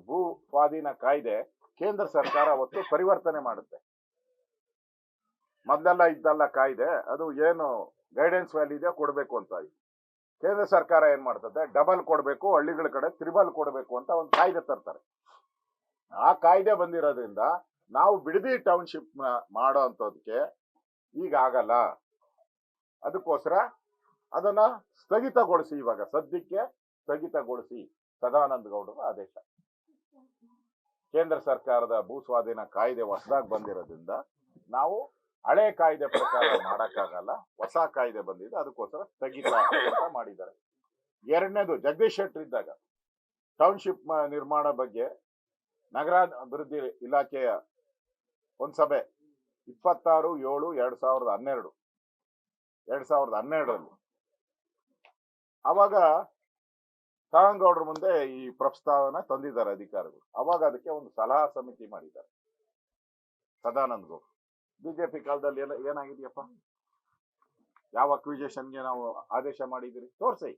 ಭೂ ಸ್ವಾಧೀನ ಕಾಯ್ದೆ ಕೇಂದ್ರ ಸರ್ಕಾರ ಅವತ್ತು ಪರಿವರ್ತನೆ ಮಾಡುತ್ತೆ. ಮೊದಲೆಲ್ಲ ಇದ್ದಲ್ಲ ಕಾಯ್ದೆ, ಅದು ಏನು ಗೈಡೆನ್ಸ್ ವ್ಯಾಲ್ಯೂ ಇದೆ ಕೊಡ್ಬೇಕು ಅಂತ. ಕೇಂದ್ರ ಸರ್ಕಾರ ಏನ್ ಮಾಡ್ತದೆ, ಡಬಲ್ ಕೊಡ್ಬೇಕು, ಹಳ್ಳಿಗಳ ಕಡೆ ತ್ರಿಬಲ್ ಕೊಡ್ಬೇಕು ಅಂತ ಒಂದು ಕಾಯ್ದೆ ತರ್ತಾರೆ. ಆ ಕಾಯ್ದೆ ಬಂದಿರೋದ್ರಿಂದ ನಾವು ಬಿಡದಿ ಟೌನ್ಶಿಪ್ ಮಾಡೋ ಅಂತದಕ್ಕೆ ಈಗ ಆಗಲ್ಲ. ಅದಕ್ಕೋಸ್ಕರ ಅದನ್ನ ಸ್ಥಗಿತಗೊಳಿಸಿ, ಇವಾಗ ಸದ್ಯಕ್ಕೆ ಸ್ಥಗಿತಗೊಳಿಸಿ ಸದಾನಂದ ಗೌಡರ ಆದೇಶ. ಕೇಂದ್ರ ಸರ್ಕಾರದ ಭೂ ಸ್ವಾಧೀನ ಕಾಯ್ದೆ ಹೊಸದಾಗಿ ಬಂದಿರೋದ್ರಿಂದ ನಾವು ಹಳೆ ಕಾಯ್ದೆ ಪ್ರಕಾರ ಮಾಡಕ್ಕಾಗಲ್ಲ, ಹೊಸ ಕಾಯ್ದೆ ಬಂದಿದೆ, ಅದಕ್ಕೋಸ್ಕರ ಸ್ಥಗಿತ ಅಂತ ಮಾಡಿದ್ದಾರೆ. ಎರಡನೇದು, ಜಗದೀಶ್ ಶೆಟ್ಟರ್ ಇದ್ದಾಗ ಟೌನ್ಶಿಪ್ ನಿರ್ಮಾಣ ಬಗ್ಗೆ ನಗರಾಭಿವೃದ್ಧಿ ಇಲಾಖೆಯ ಒಂದ್ ಸಭೆ 26/7/2012 ಅವಾಗ ಸದಾನಂದಗೌಡ್ರ ಮುಂದೆ ಈ ಪ್ರಸ್ತಾವನ ತಂದಿದ್ದಾರೆ ಅಧಿಕಾರಿಗಳು. ಅವಾಗ ಅದಕ್ಕೆ ಒಂದು ಸಲಹಾ ಸಮಿತಿ ಮಾಡಿದ್ದಾರೆ ಸದಾನಂದ ಗೌಡ್ರು. ಬಿಜೆಪಿ ಕಾಲದಲ್ಲಿ ಏನಾಗಿದೆಯಪ್ಪ? ಯಾವ ಅಕ್ವಿಜೇಷನ್ಗೆ ನಾವು ಆದೇಶ ಮಾಡಿದಿರಿ ತೋರ್ಸಿ.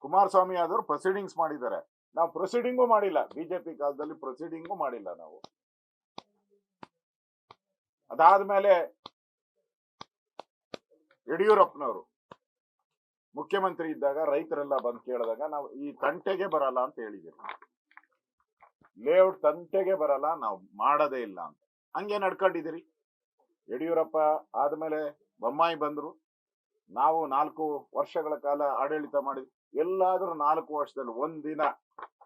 ಕುಮಾರಸ್ವಾಮಿ ಆದವರು ಪ್ರೊಸೀಡಿಂಗ್ಸ್ ಮಾಡಿದ್ದಾರೆ, ನಾವು ಪ್ರೊಸೀಡಿಂಗು ಮಾಡಿಲ್ಲ. ಬಿಜೆಪಿ ಕಾಲದಲ್ಲಿ ಪ್ರೊಸೀಡಿಂಗು ಮಾಡಿಲ್ಲ ನಾವು. ಅದಾದ್ಮೇಲೆ ಯಡಿಯೂರಪ್ಪನವರು ಮುಖ್ಯಮಂತ್ರಿ ಇದ್ದಾಗ ರೈತರೆಲ್ಲ ಬಂದು ಕೇಳಿದಾಗ ನಾವು ಈ ತಂಟೆಗೆ ಬರಲ್ಲ ಅಂತ ಹೇಳಿದ್ದೀವಿ, ಲೇಔಟ್ ತಂಟೆಗೆ ಬರಲ್ಲ, ನಾವು ಮಾಡೋದೇ ಇಲ್ಲ ಅಂತ. ಹಂಗೆ ನಡ್ಕೊಂಡಿದ್ದೀರಿ. ಯಡಿಯೂರಪ್ಪ ಆದ್ಮೇಲೆ ಬೊಮ್ಮಾಯಿ ಬಂದ್ರು, ನಾವು 4 ವರ್ಷಗಳ ಕಾಲ ಆಡಳಿತ ಮಾಡಿದ್ವಿ. ಎಲ್ಲಾದ್ರೂ 4 ವರ್ಷದಲ್ಲಿ ಒಂದಿನ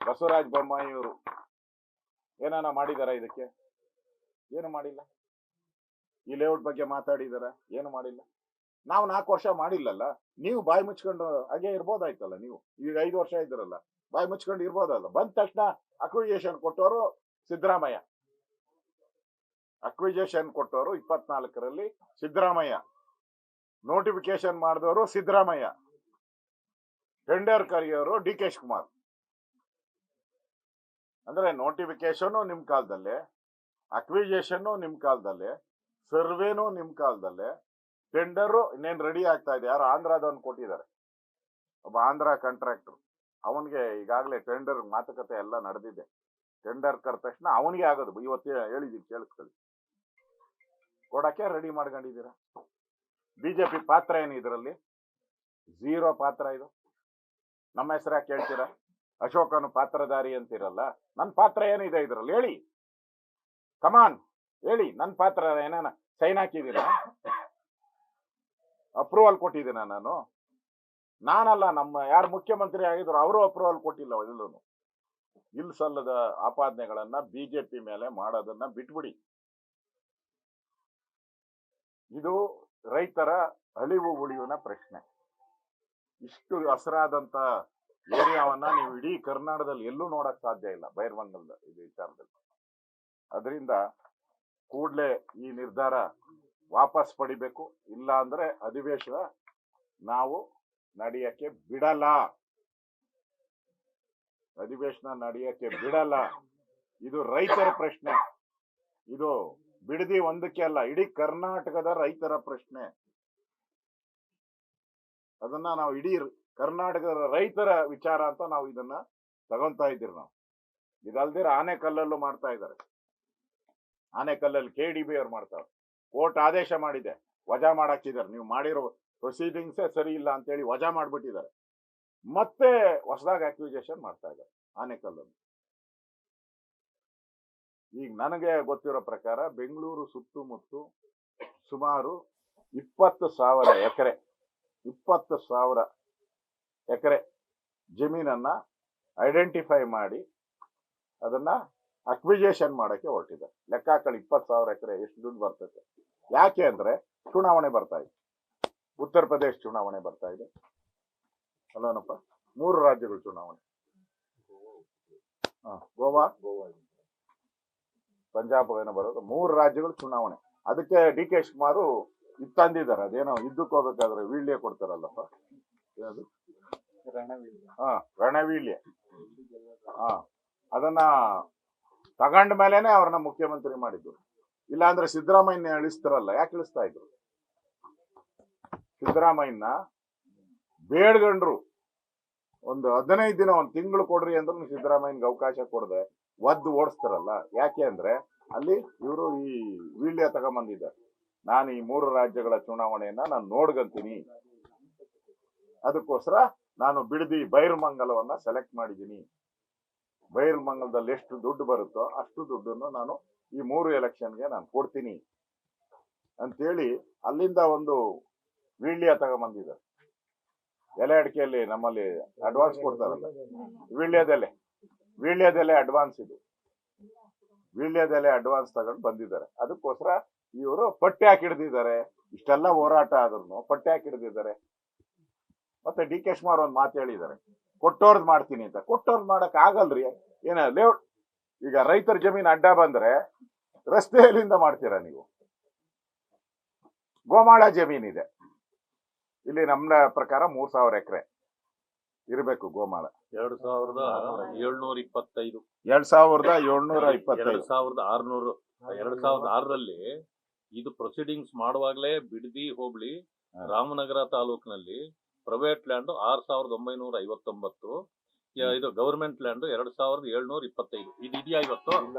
ಬಸವರಾಜ ಬೊಮ್ಮಾಯಿಯವರು ಏನಾನ ಮಾಡಿದಾರ? ಇದಕ್ಕೆ ಏನು ಮಾಡಿಲ್ಲ. ಈ ಲೇಔಟ್ ಬಗ್ಗೆ ಮಾತಾಡಿದಾರ? ಏನು ಮಾಡಿಲ್ಲ. ನಾವು 4 ವರ್ಷ ಮಾಡಿಲ್ಲಲ್ಲ. ನೀವು ಬಾಯಿ ಮುಚ್ಕೊಂಡು ಹಾಗೆ ಇರ್ಬೋದಾಯ್ತಲ್ಲ. ನೀವು ಈಗ 5 ವರ್ಷ ಇದ್ರಲ್ಲ, ಬಾಯಿ ಮುಚ್ಕೊಂಡು ಇರ್ಬೋದಲ್ಲ. ಬಂದ ತಕ್ಷಣ ಅಕ್ವಿಜೇಷನ್ ಕೊಟ್ಟವರು ಸಿದ್ದರಾಮಯ್ಯ. ಅಕ್ವಿಜೇಷನ್ ಕೊಟ್ಟವರು 24ರಲ್ಲಿ ಸಿದ್ದರಾಮಯ್ಯ, ನೋಟಿಫಿಕೇಶನ್ ಮಾಡಿದವರು ಸಿದ್ದರಾಮಯ್ಯ, ಟೆಂಡರ್ ಕರೆಯೋರು ಡಿ ಕೆ ಶಿವಕುಮಾರ್. ಅಂದ್ರೆ ನೋಟಿಫಿಕೇಶನ್ ನಿಮ್ ಕಾಲದಲ್ಲೇ, ಅಕ್ವಿಜೇಷನ್ ನಿಮ್ ಕಾಲದಲ್ಲೇ, ಸರ್ವೇನು ನಿಮ್ ಕಾಲದಲ್ಲೇ, ಟೆಂಡರ್ ಇನ್ನೇನ್ ರೆಡಿ ಆಗ್ತಾ ಇದೆ. ಯಾರು ಆಂಧ್ರದವನ್ ಕೊಟ್ಟಿದ್ದಾರೆ, ಒಬ್ಬ ಆಂಧ್ರ ಕಾಂಟ್ರಾಕ್ಟರ್, ಅವನ್ಗೆ ಈಗಾಗಲೇ ಟೆಂಡರ್ ಮಾತುಕತೆ ಎಲ್ಲ ನಡೆದಿದೆ. ಟೆಂಡರ್ ಕರೆದ ತಕ್ಷಣ ಅವನಿಗೆ ಆಗೋದು. ಇವತ್ತು ಹೇಳಿದೀನಿ, ಕೇಳಿಸ್ಕೊಳ್ಳಿ. ಕೊಡಕ್ಕೆ ರೆಡಿ ಮಾಡ್ಕೊಂಡಿದ್ದೀರಾ. ಬಿಜೆಪಿ ಪಾತ್ರ ಏನು ಇದರಲ್ಲಿ? 0 ಪಾತ್ರ ಇದು. ನಮ್ಮ ಹೆಸರ ಕೇಳ್ತೀರಾ? ಅಶೋಕನು ಪಾತ್ರಧಾರಿ ಅಂತಿರಲ್ಲ, ನನ್ನ ಪಾತ್ರ ಏನಿದೆ ಇದ್ರಲ್ಲಿ ಹೇಳಿ. ಕಮಾನ್ ಹೇಳಿ, ನನ್ನ ಪಾತ್ರ ಏನಾನ ಸೈನ್ ಹಾಕಿದ್ದೀರಾ? ಅಪ್ರೂವಲ್ ಕೊಟ್ಟಿದ್ದೀನ ನಾನಲ್ಲ, ನಮ್ಮ ಯಾರು ಮುಖ್ಯಮಂತ್ರಿ ಆಗಿದ್ರು ಅವರು ಅಪ್ರೂವಲ್ ಕೊಟ್ಟಿಲ್ಲ. ಎಲ್ಲೂ ಇಲ್ಲ ಸಲ್ಲದ ಆಪಾದನೆಗಳನ್ನ ಬಿಜೆಪಿ ಮೇಲೆ ಮಾಡೋದನ್ನ ಬಿಟ್ಬಿಡಿ. ಇದು ರೈತರ ಅಳಿವು ಉಳಿವಿನ ಪ್ರಶ್ನೆ. ಇಷ್ಟು ಹಸರಾದಂತ ಏರಿಯಾವನ್ನ ನೀವು ಇಡೀ ಕರ್ನಾಟಕದಲ್ಲಿ ಎಲ್ಲೂ ನೋಡಕ್ ಸಾಧ್ಯ ಇಲ್ಲ, ಬೈರ್ವಂಗಲ್ ಇದು ವಿಚಾರದಲ್ಲಿ. ಅದರಿಂದ ಕೂಡಲೇ ಈ ನಿರ್ಧಾರ ವಾಪಸ್ ಪಡಿಬೇಕು. ಇಲ್ಲ ಅಂದ್ರೆ ಅಧಿವೇಶನ ನಾವು ನಡೆಯಕ್ಕೆ ಬಿಡಲ್ಲ. ಇದು ರೈತರ ಪ್ರಶ್ನೆ. ಇದು ಬಿಡದಿ ಒಂದಕ್ಕೆ ಅಲ್ಲ, ಇಡೀ ಕರ್ನಾಟಕದ ರೈತರ ಪ್ರಶ್ನೆ. ಅದನ್ನ ನಾವು ಇಡೀ ಕರ್ನಾಟಕದ ರೈತರ ವಿಚಾರ ಅಂತ ನಾವು ಇದನ್ನ ತಗೊಂತಾ ಇದ್ದೀರಿ ನಾವು. ಇದಲ್ದಿರ ಆನೆಕಲ್ಲಲ್ಲೂ ಮಾಡ್ತಾ ಇದ್ದಾರೆ. ಆನೆಕಲ್ಲಲ್ಲಿ KDB ಅವ್ರು ಮಾಡ್ತಾರೆ. ಕೋರ್ಟ್ ಆದೇಶ ಮಾಡಿದೆ, ವಜಾ ಮಾಡಾಕಿದ್ದಾರೆ. ನೀವು ಮಾಡಿರೋ ಪ್ರೊಸೀಡಿಂಗ್ಸೇ ಸರಿ ಇಲ್ಲ ಅಂತೇಳಿ ವಜಾ ಮಾಡ್ಬಿಟ್ಟಿದ್ದಾರೆ. ಮತ್ತೆ ಹೊಸದಾಗಿ ಅಕ್ವಿಜೇಷನ್ ಮಾಡ್ತಾ ಇದ್ದಾರೆ ಆನೆಕಲ್ಲಲ್ಲಿ. ಈಗ ನನಗೆ ಗೊತ್ತಿರೋ ಪ್ರಕಾರ ಬೆಂಗಳೂರು ಸುತ್ತಮುತ್ತ ಸುಮಾರು 20,000 ಎಕರೆ ಜಮೀನನ್ನ ಐಡೆಂಟಿಫೈ ಮಾಡಿ ಅದನ್ನ ಅಕ್ವಿಜೇಷನ್ ಮಾಡಕ್ಕೆ ಹೊರಟಿದ್ದಾರೆ. ಲೆಕ್ಕ ಹಾಕೊಳ್ಳಿ, 20,000 ಎಕರೆ ಎಷ್ಟು ದುಡ್ಡು ಬರ್ತೈತೆ. ಯಾಕೆ ಅಂದ್ರೆ ಚುನಾವಣೆ ಬರ್ತಾ ಇದೆ, ಉತ್ತರ ಪ್ರದೇಶ ಚುನಾವಣೆ ಬರ್ತಾ ಇದೆ ಅಲ್ಲನಪ್ಪ, 3 ರಾಜ್ಯಗಳು ಚುನಾವಣೆ, ಗೋವಾ, ಪಂಜಾಬ್ ಏನೋ ಬರೋದು, 3 ರಾಜ್ಯಗಳು ಚುನಾವಣೆ. ಅದಕ್ಕೆ DK ಶಿವಕುಮಾರ್ ಇದು ತಂದಿದ್ದಾರೆ. ಅದೇನೋ ಯುದ್ಧಕ್ಕೆ ಹೋಗ್ಬೇಕಾದ್ರೆ ವೀಳ್ಯ ಕೊಡ್ತಾರಲ್ಲಪ್ಪ, ಅದು ರಣವೀಳ್ಯ, ಅದನ್ನ ತಗೊಂಡ ಮೇಲೆನೆ ಅವ್ರನ್ನ ಮುಖ್ಯಮಂತ್ರಿ ಮಾಡಿದ್ರು. ಇಲ್ಲಾಂದ್ರೆ ಸಿದ್ದರಾಮಯ್ಯನ ಇಳಿಸ್ತಾರಲ್ಲ, ಯಾಕೆ ಇಳಿಸ್ತಾ ಇದ್ರು? ಸಿದ್ದರಾಮಯ್ಯನ ಬೇಡ್ಗಂಡ್ರು ಒಂದು 15 ದಿನ, 1 ತಿಂಗಳು ಕೊಡ್ರಿ ಅಂದ್ರೂ ಸಿದ್ದರಾಮಯ್ಯನ್ಗೆ ಅವಕಾಶ ಕೊಡದೆ ಒದ್ದು ಓಡಿಸ್ತಾರಲ್ಲ. ಯಾಕೆ ಅಂದ್ರೆ ಅಲ್ಲಿ ಇವರು ಈ ವೀಳ್ಯ ತಗೊಂಬಂದಿದ್ದಾರೆ. ನಾನು ಈ 3 ರಾಜ್ಯಗಳ ಚುನಾವಣೆಯನ್ನ ನಾನು ನೋಡ್ಕಂತೀನಿ, ಅದಕ್ಕೋಸ್ಕರ ನಾನು ಬಿಡದಿ ಬೈರಮಂಗಲವನ್ನ ಸೆಲೆಕ್ಟ್ ಮಾಡಿದ್ದೀನಿ. ಬೈರಮಂಗಲದಲ್ಲಿ ಎಷ್ಟು ದುಡ್ಡು ಬರುತ್ತೋ ಅಷ್ಟು ದುಡ್ಡನ್ನು ನಾನು ಈ 3 ಎಲೆಕ್ಷನ್ಗೆ ನಾನು ಕೊಡ್ತೀನಿ ಅಂತೇಳಿ ಅಲ್ಲಿಂದ ಒಂದು ವೀಳ್ಯ ತಗೊಂಬಂದಿದ್ದಾರೆ. ಎಲೆ ಅಡಿಕೆಯಲ್ಲಿ ನಮ್ಮಲ್ಲಿ ಅಡ್ವಾನ್ಸ್ ಕೊಡ್ತಾರಲ್ಲ, ವೀಳ್ಯದೆಲೆ ಅಡ್ವಾನ್ಸ್, ಇದು ವೀಳ್ಯದೆಲೆ ಅಡ್ವಾನ್ಸ್ ತಗೊಂಡು ಬಂದಿದ್ದಾರೆ. ಅದಕ್ಕೋಸ್ಕರ ಇವರು ಪಟ್ಟಿ ಹಾಕಿ ಹಿಡ್ದಿದ್ದಾರೆ. ಇಷ್ಟೆಲ್ಲ ಹೋರಾಟ ಆದ್ರೂ ಪಟ್ಟಿ ಹಾಕಿ ಹಿಡ್ದಿದ್ದಾರೆ. ಮತ್ತೆ DK ಶಿವಕುಮಾರ್ ಒಂದು ಮಾತು ಹೇಳಿದ್ದಾರೆ, ಕೊಟ್ಟೋರ್ದು ಮಾಡ್ತೀನಿ ಅಂತ. ಕೊಟ್ಟೋರ್ದು ಮಾಡಕ್ ಆಗಲ್ರಿ. ಏನ ಲೇಔಟ್, ಈಗ ರೈತರ ಜಮೀನು ಅಡ್ಡ ಬಂದ್ರೆ ರಸ್ತೆಯಲ್ಲಿಂದ ಮಾಡ್ತೀರಾ ನೀವು? ಗೋಮಾಳ ಜಮೀನಿದೆ ಇಲ್ಲಿ, ನಮ್ಮ ಪ್ರಕಾರ 3,000 ಎಕರೆ ಇರಬೇಕು ಗೋಮಾಳ. 2,725 2006ರಲ್ಲಿ ಇದು ಪ್ರೊಸೀಡಿಂಗ್ಸ್ ಮಾಡುವಾಗಲೇ ಬಿಡದಿ ಹೋಬಳಿ ರಾಮನಗರ ತಾಲೂಕಿನಲ್ಲಿ ಪ್ರೈವೇಟ್ ಲ್ಯಾಂಡ್ 6,959, ಇದು ಗವರ್ಮೆಂಟ್ ಲ್ಯಾಂಡ್ 2,725. ಇದು ಇದೆಯಾ ಇವತ್ತು?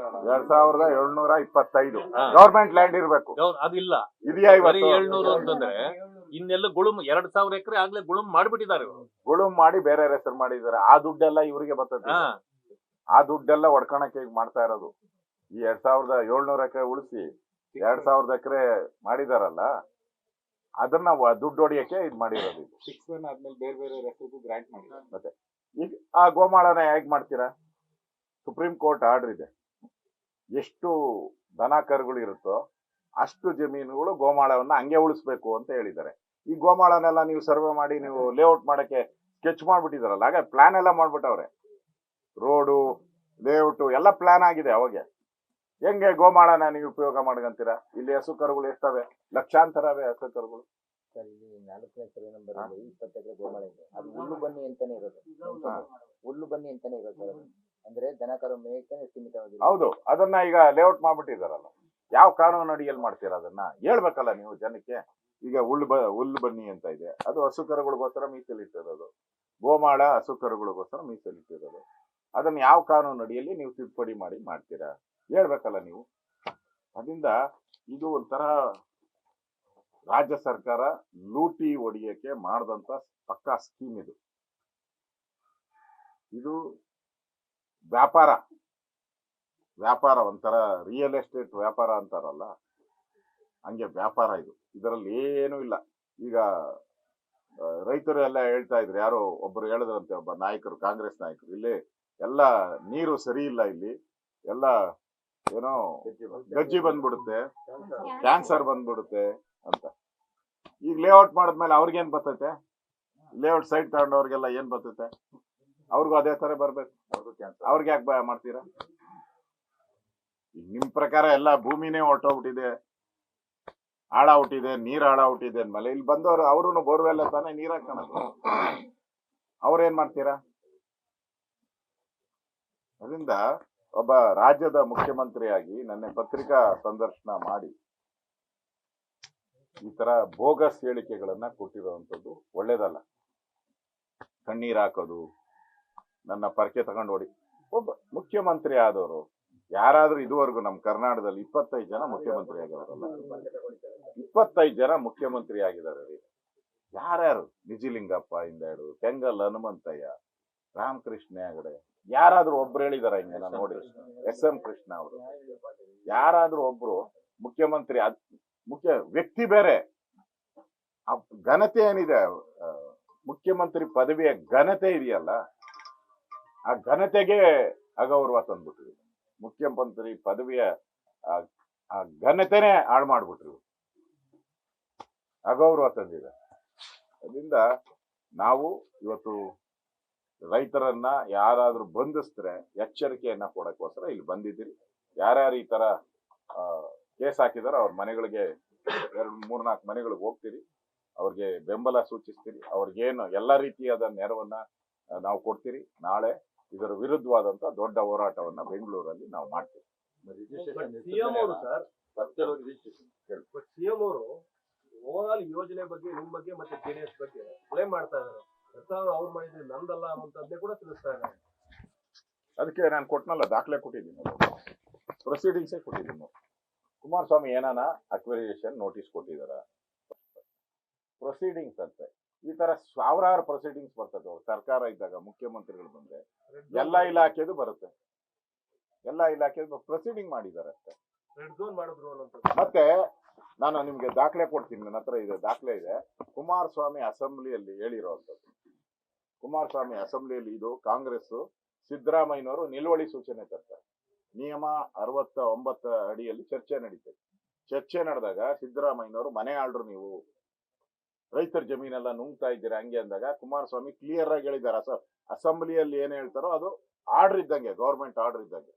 2,725 ಗವರ್ಮೆಂಟ್ ಲ್ಯಾಂಡ್ ಇರಬೇಕು, ಅದಿಲ್ಲ. ಇದೆಯಾ ಇವತ್ತು? 700 ಅಂತಂದ್ರೆ ಇನ್ನೆಲ್ಲ ಗುಳುಮ್ 2,000 ಎಕರೆ ಆಗ್ಲೇ ಗುಳುಮ್ ಮಾಡಿಬಿಟ್ಟಿದ್ದಾರೆ. ಗುಳುಮ್ ಮಾಡಿ ಬೇರೆ ಹೆಸರು ಮಾಡಿದ್ದಾರೆ. ಆ ದುಡ್ಡೆಲ್ಲ ಇವರಿಗೆ ಬರ್ತದೆ. ಆ ದುಡ್ಡೆಲ್ಲ ಹೊಡ್ಕೊಳಕ್ಕೆ ಈಗ ಮಾಡ್ತಾ ಇರೋದು. ಈ 2,700 ಎಕರೆ ಉಳಿಸಿ 2,000 ಎಕರೆ ಮಾಡಿದಾರಲ್ಲ, ಅದನ್ನ ದುಡ್ಡು ಹೊಡಿಯಕ್ಕೆ ಇದು ಮಾಡಿರೋದು. 6-1 ಆದ್ಮೇಲೆ ಬೇರೆ ಬೇರೆ ಹೆಸರು ಗ್ರಾಂಟ್ ಮಾಡಿದ್ದಾರೆ. ಮತ್ತೆ ಈಗ ಆ ಗೋಮಾಳನ ಹೇಗ್ ಮಾಡ್ತೀರಾ? ಸುಪ್ರೀಂ ಕೋರ್ಟ್ ಆರ್ಡರ್ ಇದೆ, ಎಷ್ಟು ದನ ಕರುಗಳು ಇರುತ್ತೋ ಅಷ್ಟು ಜಮೀನುಗಳು ಗೋಮಾಳವನ್ನ ಹಂಗೆ ಉಳಿಸ್ಬೇಕು ಅಂತ ಹೇಳಿದ್ದಾರೆ. ಈ ಗೋಮಾಳನೆಲ್ಲ ನೀವು ಸರ್ವೆ ಮಾಡಿ ನೀವು ಲೇಔಟ್ ಮಾಡಕ್ಕೆ ಸ್ಕೆಚ್ ಮಾಡ್ಬಿಟ್ಟಿದಾರಲ್ಲ, ಹಾಗೆ ಪ್ಲಾನ್ ಎಲ್ಲ ಮಾಡ್ಬಿಟ್ಟವ್ರೆ. ರೋಡು, ಲೇಔಟ್ ಎಲ್ಲ ಪ್ಲಾನ್ ಆಗಿದೆ. ಅವಾಗೆ ಹೆಂಗೆ ಗೋಮಾಳನ ನೀವು ಉಪಯೋಗ ಮಾಡ್ಕಂತೀರಾ? ಇಲ್ಲಿ ಹಸು ಕರುಗಳು ಎಷ್ಟವೆ? ಲಕ್ಷಾಂತರ ಹಸು ಕರುಗಳು. ಸರ್, ಇಲ್ಲಿ 4ನೇ ಸರ್ವೆ ನಂಬರ್ 20 ಎಕರೆ ಗೋಮಾಳ ಇದೆ. ಅದು ಹುಲ್ಲು ಬನ್ನಿ ಅಂತಾನೆ ಇರೋದು, ಹುಲ್ಲು ಬನ್ನಿ ಅಂತಾನೆ ಇರೋದು ಸರ್. ಅಂದ್ರೆ ದನ ಕರು ಮೇಯ್ತಾನೆ ಸೀಮಿತವಾಗಿದೆ. ಹೌದು, ಅದನ್ನ ಈಗ ಲೇಔಟ್ ಮಾಡ್ಬಿಟ್ಟಿದಾರಲ್ಲ. ಯಾವ ಕಾನೂನು ಅಡಿಯಲ್ಲಿ ಮಾಡ್ತೀರಾ? ಅದನ್ನ ಹೇಳ್ಬೇಕಲ್ಲ ನೀವು ಜನಕ್ಕೆ. ಈಗ ಹುಲ್ಲು ಬನ್ನಿ ಅಂತ ಇದೆ, ಅದು ಹಸು ಕರುಗಳಿಗೋಸ್ಕರ ಮೀಸಲಿಟ್ಟಿರೋದು. ಗೋಮಾಳ ಹಸು ಕರುಗಳಿಗೋಸ್ಕರ ಮೀಸಲಿಟ್ಟಿರೋದು. ಅದನ್ನ ಯಾವ ಕಾನೂನು ಅಡಿಯಲ್ಲಿ ನೀವು ತಿದ್ದುಪಡಿ ಮಾಡಿ ಮಾಡ್ತೀರಾ? ಹೇಳ್ಬೇಕಲ್ಲ ನೀವು. ಅದರಿಂದ ಇದು ಒಂಥರ ರಾಜ್ಯ ಸರ್ಕಾರ ಲೂಟಿ ಹೊಡಿಯಕ್ಕೆ ಮಾಡದಂತ ಪಕ್ಕಾ ಸ್ಕೀಮ್ ಇದು. ಇದು ವ್ಯಾಪಾರ ಒಂಥರ ರಿಯಲ್ ಎಸ್ಟೇಟ್ ವ್ಯಾಪಾರ ಅಂತಾರಲ್ಲ, ಹಂಗೆ ವ್ಯಾಪಾರ ಇದು. ಇದರಲ್ಲಿ ಏನೂ ಇಲ್ಲ. ಈಗ ರೈತರು ಎಲ್ಲ ಹೇಳ್ತಾ ಇದ್ರು, ಯಾರೋ ಒಬ್ರು ಹೇಳಿದ್ರಂತೆ, ಒಬ್ಬ ನಾಯಕರು, ಕಾಂಗ್ರೆಸ್ ನಾಯಕರು, ಇಲ್ಲಿ ಎಲ್ಲ ನೀರು ಸರಿ ಇಲ್ಲ, ಇಲ್ಲಿ ಎಲ್ಲ ಏನೋ ಗಜ್ಜಿ ಬಂದ್ಬಿಡುತ್ತೆ, ಕ್ಯಾನ್ಸರ್ ಬಂದ್ಬಿಡುತ್ತೆ ಅಂತ. ಈಗ ಲೇಔಟ್ ಮಾಡಿದ್ಮೇಲೆ ಅವ್ರಿಗೇನ್ ಬರ್ತೈತೆ? ಲೇಔಟ್ ಸೈಟ್ ತಗೊಂಡವ್ರಿಗೆಲ್ಲ ಏನ್ ಬರ್ತೈತೆ? ಅವ್ರಿಗೂ ಅದೇ ತರ ಬರ್ಬೇಕು. ಅವ್ರಿಗೆ ಯಾಕೆ ಮಾಡ್ತೀರಾ? ನಿಮ್ ಪ್ರಕಾರ ಎಲ್ಲ ಭೂಮಿನೇ ಹೊರಟೋಗ್ಬಿಟ್ಟಿದೆ, ಹಾಳಾಗ್ಬಿಟ್ಟಿದೆ, ನೀರ್ ಹಾಳಾಗ್ಬಿಟ್ಟಿದೆ ಅಂದ್ಮೇಲೆ ಇಲ್ಲಿ ಬಂದವರು ಅವ್ರು ಬೋರ್ವೆಲ್ಲ ತಾನೇ ನೀರ್ ಹಾಕೋಣ. ಅವ್ರೇನ್ ಮಾಡ್ತೀರಾ? ಅದರಿಂದ ಒಬ್ಬ ರಾಜ್ಯದ ಮುಖ್ಯಮಂತ್ರಿಯಾಗಿ ನನ್ನ ಪತ್ರಿಕಾ ಸಂದರ್ಶನ ಮಾಡಿ ಈ ತರ ಬೋಗಸ್ ಹೇಳಿಕೆಗಳನ್ನ ಕೊಟ್ಟಿರುವಂತದ್ದು ಒಳ್ಳೇದಲ್ಲ. ಕಣ್ಣೀರ್ ಹಾಕೋದು, ನನ್ನ ಪರಕೆ ತಗೊಂಡು ಹೊಡಿ. ಒಬ್ಬ ಮುಖ್ಯಮಂತ್ರಿ ಆದವರು ಯಾರಾದ್ರೂ ಇದುವರೆಗೂ ನಮ್ಮ ಕರ್ನಾಟಕದಲ್ಲಿ 25 ಜನ ಮುಖ್ಯಮಂತ್ರಿ ಆಗಿದಾರಲ್ಲ, 25 ಜನ ಮುಖ್ಯಮಂತ್ರಿ ಆಗಿದ್ದಾರೆ ರೀ. ಯಾರ್ಯಾರು? ನಿಜಲಿಂಗಪ್ಪ ಇಂದಾಡು, ಕೆಂಗಲ್ ಹನುಮಂತಯ್ಯ, ರಾಮಕೃಷ್ಣ ಹೆಗಡೆ, ಯಾರಾದ್ರೂ ಒಬ್ರು ಹೇಳಿದಾರ ಹಿಂಗೆ? ನಾನು ನೋಡಿ, SM ಕೃಷ್ಣ ಅವರು, ಯಾರಾದ್ರೂ ಒಬ್ರು ಮುಖ್ಯಮಂತ್ರಿ ಮುಖ್ಯ ವ್ಯಕ್ತಿ ಬೇರೆ, ಆ ಘನತೆ ಏನಿದೆ, ಮುಖ್ಯಮಂತ್ರಿ ಪದವಿಯ ಘನತೆ ಇದೆಯಲ್ಲ, ಆ ಘನತೆಗೆ ಅಗೌರವ ತಂದ್ಬಿಟ್ರು. ಮುಖ್ಯಮಂತ್ರಿ ಪದವಿಯ ಆ ಘನತೆನೇ ಹಾಳು ಮಾಡ್ಬಿಟ್ರು, ಅಗೌರವ ತಂದಿದೆ. ಅದರಿಂದ ನಾವು ಇವತ್ತು ರೈತರನ್ನ ಯಾರಾದ್ರೂ ಬಂಧಿಸಿದ್ರೆ ಎಚ್ಚರಿಕೆಯನ್ನ ಕೊಡಕ್ಕೋಸ್ಕರ ಇಲ್ಲಿ ಬಂದಿದ್ದೀರಿ. ಯಾರ್ಯಾರು ಈ ತರ ಕೇಸ್ ಹಾಕಿದಾರೋ ಅವ್ರ ಮನೆಗಳಿಗೆ 2-3-4 ಮನೆಗಳಿಗೆ ಹೋಗ್ತೀರಿ, ಅವ್ರಿಗೆ ಬೆಂಬಲ ಸೂಚಿಸ್ತೀರಿ, ಅವ್ರಿಗೇನು ಎಲ್ಲ ರೀತಿಯಾದ ನೆರವನ್ನ ನಾವು ಕೊಡ್ತೀರಿ. ನಾಳೆ ಇದರ ವಿರುದ್ಧವಾದಂತ ದೊಡ್ಡ ಹೋರಾಟವನ್ನ ಬೆಂಗಳೂರಲ್ಲಿ ನಾವು ಮಾಡ್ತೀವಿ. ಸಿಎಂ ಅವರು ಸಿಎಂ ಅವರು ಓವರಾಲ್ ಯೋಜನೆ ಬಗ್ಗೆ, ನಿಮ್ ಬಗ್ಗೆ ಮತ್ತೆ ಜೆಡಿಎಸ್ ಬಗ್ಗೆ ಕ್ಲೇಮ್ ಮಾಡ್ತಾ ಇದ್ದಾರೆ. ಸರ್ಕಾರ ಅವ್ರು ಮಾಡಿದ್ರೆ ನಂದಲ್ಲ ಅನ್ನುವಂಥದ್ದೇ ಕೂಡ ತಿಳಿಸ್ತಾ ಇದ್ದಾರೆ. ಅದಕ್ಕೆ ನಾನು ಕೊಟ್ಟನಲ್ಲ, ದಾಖಲೆ ಕೊಟ್ಟಿದ್ದೀನಿ, ಪ್ರೊಸೀಡಿಂಗ್ಸೇ ಕೊಟ್ಟಿದ್ದೀನಿ. ಕುಮಾರಸ್ವಾಮಿ ಏನಾನ ಅಕ್ವಿರೇಷನ್ ನೋಟಿಸ್ ಕೊಟ್ಟಿದಾರ, ಪ್ರೊಸೀಡಿಂಗ್ಸ್ ಅಂತೆ. ಈ ತರ ಸಾವಿರಾರು ಪ್ರೊಸೀಡಿಂಗ್ಸ್ ಬರ್ತದೆ. ಸರ್ಕಾರ ಇದ್ದಾಗ ಮುಖ್ಯಮಂತ್ರಿಗಳು ಬಂದ್ರೆ ಎಲ್ಲಾ ಇಲಾಖೆದು ಬರುತ್ತೆ, ಎಲ್ಲಾ ಇಲಾಖೆದು ಪ್ರೊಸೀಡಿಂಗ್ ಮಾಡಿದ್ದಾರೆ ಅಷ್ಟೇ. ರೆಡ್ ಝೋನ್ ಮಾಡಿದ್ರು ಅನ್ನೋದು. ಮತ್ತೆ ನಾನು ನಿಮ್ಗೆ ದಾಖಲೆ ಕೊಡ್ತೀನಿ, ನನ್ನ ಹತ್ರ ಇದೆ, ದಾಖಲೆ ಇದೆ. ಕುಮಾರಸ್ವಾಮಿ ಅಸೆಂಬ್ಲಿಯಲ್ಲಿ ಹೇಳಿರೋವಂಥದ್ದು. ಕುಮಾರಸ್ವಾಮಿ ಅಸೆಂಬ್ಲಿಯಲ್ಲಿ ಇದು ಕಾಂಗ್ರೆಸ್ ಸಿದ್ದರಾಮಯ್ಯನವರು ನಿಲುವಳಿ ಸೂಚನೆ ತರ್ತಾರೆ. ನಿಯಮ 69 ಅಡಿಯಲ್ಲಿ ಚರ್ಚೆ ನಡೀತದೆ. ಚರ್ಚೆ ನಡೆದಾಗ ಸಿದ್ದರಾಮಯ್ಯನವರು ಮನೆ ಆಳ್ರು, ನೀವು ರೈತರ ಜಮೀನೆಲ್ಲ ನುಂಗ್ತಾ ಇದ್ದೀರಾ ಹಂಗೆ ಅಂದಾಗ ಕುಮಾರಸ್ವಾಮಿ ಕ್ಲಿಯರ್ ಆಗಿ ಹೇಳಿದ್ದಾರೆ. ಅಸೆಂಬ್ಲಿಯಲ್ಲಿ ಏನ್ ಹೇಳ್ತಾರೋ ಅದು ಆರ್ಡರ್ ಇದ್ದಂಗೆ, ಗೌರ್ಮೆಂಟ್ ಆರ್ಡರ್ ಇದ್ದಂಗೆ.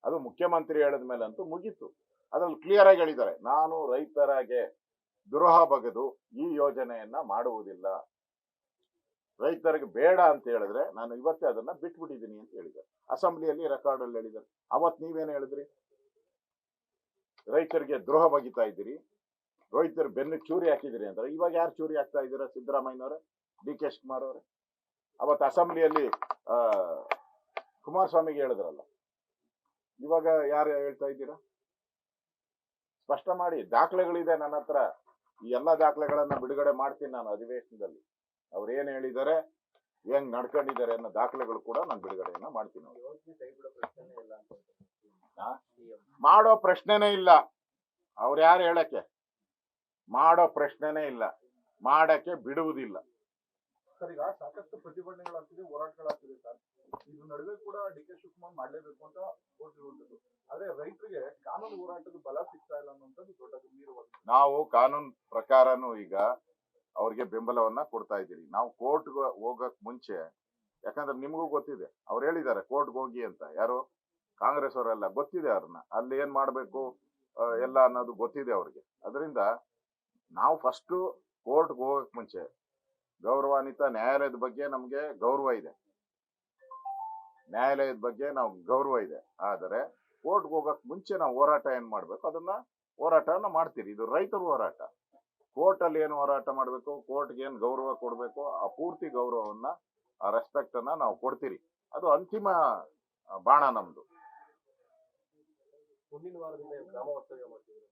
ಅದು ಮುಖ್ಯಮಂತ್ರಿ ಹೇಳಿದ ಮೇಲೆ ಅಂತೂ ಮುಗೀತು. ಅದ್ರಲ್ಲಿ ಕ್ಲಿಯರ್ ಆಗಿ ಹೇಳಿದ್ದಾರೆ, ನಾನು ರೈತರಿಗೆ ದ್ರೋಹ ಬಗೆದು ಈ ಯೋಜನೆಯನ್ನ ಮಾಡುವುದಿಲ್ಲ, ರೈತರಿಗೆ ಬೇಡ ಅಂತ ಹೇಳಿದ್ರೆ ನಾನು ಇವತ್ತೇ ಅದನ್ನ ಬಿಟ್ಬಿಟ್ಟಿದ್ದೀನಿ ಅಂತ ಹೇಳಿದ್ದಾರೆ. ಅಸೆಂಬ್ಲಿಯಲ್ಲಿ ರೆಕಾರ್ಡ್ ಅಲ್ಲಿ ಹೇಳಿದ್ದಾರೆ. ಅವತ್ ನೀವೇನು ಹೇಳಿದ್ರಿ? ರೈತರಿಗೆ ದ್ರೋಹ ಬಗಿತಾ ಇದ್ದೀರಿ, ರೈತರು ಬೆನ್ನು ಚೂರಿ ಹಾಕಿದಿರಿ ಅಂದ್ರೆ ಇವಾಗ ಯಾರು ಚೂರಿ ಹಾಕ್ತಾ ಇದ್ದೀರಾ? ಸಿದ್ದರಾಮಯ್ಯನವರೇ, DK ಶಿವಕುಮಾರ್ ಅವರೇ. ಅವತ್ತು ಅಸೆಂಬ್ಲಿಯಲ್ಲಿ ಕುಮಾರಸ್ವಾಮಿಗೆ ಹೇಳಿದ್ರಲ್ಲ, ಇವಾಗ ಯಾರು ಹೇಳ್ತಾ ಇದ್ದೀರಾ? ಸ್ಪಷ್ಟ ಮಾಡಿ. ದಾಖಲೆಗಳಿದೆ ನನ್ನ ಹತ್ರ, ಈ ಎಲ್ಲ ದಾಖಲೆಗಳನ್ನ ಬಿಡುಗಡೆ ಮಾಡ್ತೀನಿ ನಾನು ಅಧಿವೇಶನದಲ್ಲಿ. ಅವ್ರು ಏನ್ ಹೇಳಿದ್ದಾರೆ, ಹೆಂಗ್ ನಡ್ಕೊಂಡಿದ್ದಾರೆ ಅನ್ನೋ ದಾಖಲೆಗಳು ಕೂಡ ನಾನು ಬಿಡುಗಡೆಯನ್ನ ಮಾಡ್ತೀನಿ. ಮಾಡೋ ಪ್ರಶ್ನೆನೇ ಇಲ್ಲ, ಅವ್ರು ಯಾರು ಹೇಳಕ್ಕೆ? ಮಾಡೋ ಪ್ರಶ್ನೆನೇ ಇಲ್ಲ, ಮಾಡಕ್ಕೆ ಬಿಡುವುದಿಲ್ಲ. ಸರ್, ಈಗ ಸಾಕಷ್ಟು ಪ್ರತಿಭಟನೆಗಳಾಗ್ತಿದೆ, ಹೋರಾಟಗಳಾಗ್ತಿದೆ ಸರ್. ಇದ್ರ ನಡುವೆ ಕೂಡ DK ಶಿವಕುಮಾರ್ ಮಾಡ್ಲೇಬೇಕು ಅಂತ ಕೊಟ್ಟಿರುವಂತದ್ದು. ಆದ್ರೆ ರೈತರಿಗೆ ಕಾನೂನು ಹೋರಾಟದ ಬಲ ಸಿಗ್ತಾ ಇಲ್ಲ ಅನ್ನುವಂಥದ್ದು ದೊಡ್ಡ ಗಂಭೀರವಾದ. ನಾವು ಕಾನೂನು ಪ್ರಕಾರನು ಈಗ ಅವ್ರಿಗೆ ಬೆಂಬಲವನ್ನ ಕೊಡ್ತಾ ಇದ್ದೀರಿ. ನಾವು ಕೋರ್ಟ್ಗೆ ಹೋಗಕ್ ಮುಂಚೆ, ಯಾಕಂದ್ರೆ ನಿಮಗೂ ಗೊತ್ತಿದೆ, ಅವ್ರು ಹೇಳಿದ್ದಾರೆ ಕೋರ್ಟ್ಗೆ ಹೋಗಿ ಅಂತ. ಯಾರು? ಕಾಂಗ್ರೆಸ್ ಅವರೆಲ್ಲ ಗೊತ್ತಿದೆ ಅವ್ರನ್ನ, ಅಲ್ಲಿ ಏನ್ ಮಾಡ್ಬೇಕು ಎಲ್ಲ ಅನ್ನೋದು ಗೊತ್ತಿದೆ ಅವ್ರಿಗೆ. ಅದರಿಂದ ನಾವು ಫಸ್ಟ್ ಕೋರ್ಟ್ಗೆ ಹೋಗಕ್ ಮುಂಚೆ ಗೌರವಾನ್ವಿತ ನ್ಯಾಯಾಲಯದ ಬಗ್ಗೆ ನಮ್ಗೆ ಗೌರವ ಇದೆ, ನ್ಯಾಯಾಲಯದ ಬಗ್ಗೆ ನಾವು ಗೌರವ ಇದೆ. ಆದರೆ ಕೋರ್ಟ್ಗೆ ಹೋಗಕ್ ಮುಂಚೆ ನಾವು ಹೋರಾಟ ಏನ್ ಮಾಡ್ಬೇಕು ಅದನ್ನ ಹೋರಾಟನ ಮಾಡ್ತೀರಿ. ಇದು ರೈತರ ಹೋರಾಟ. ಕೋರ್ಟ್ ಅಲ್ಲಿ ಏನು ಹೋರಾಟ ಮಾಡ್ಬೇಕು, ಕೋರ್ಟ್ಗೆ ಏನ್ ಗೌರವ ಕೊಡ್ಬೇಕು, ಆ ಪೂರ್ತಿ ಗೌರವವನ್ನ, ಆ ರೆಸ್ಪೆಕ್ಟ್ ಅನ್ನ ನಾವು ಕೊಡ್ತೀರಿ. ಅದು ಅಂತಿಮ ಬಾಣ ನಮ್ದು. ಮುಂದಿನ ವಾರದಿಂದ ಗ್ರಾಮ ವಾಸ್ತವ್ಯ ಮಾಡ್ತಿದ್ದಾರೆ,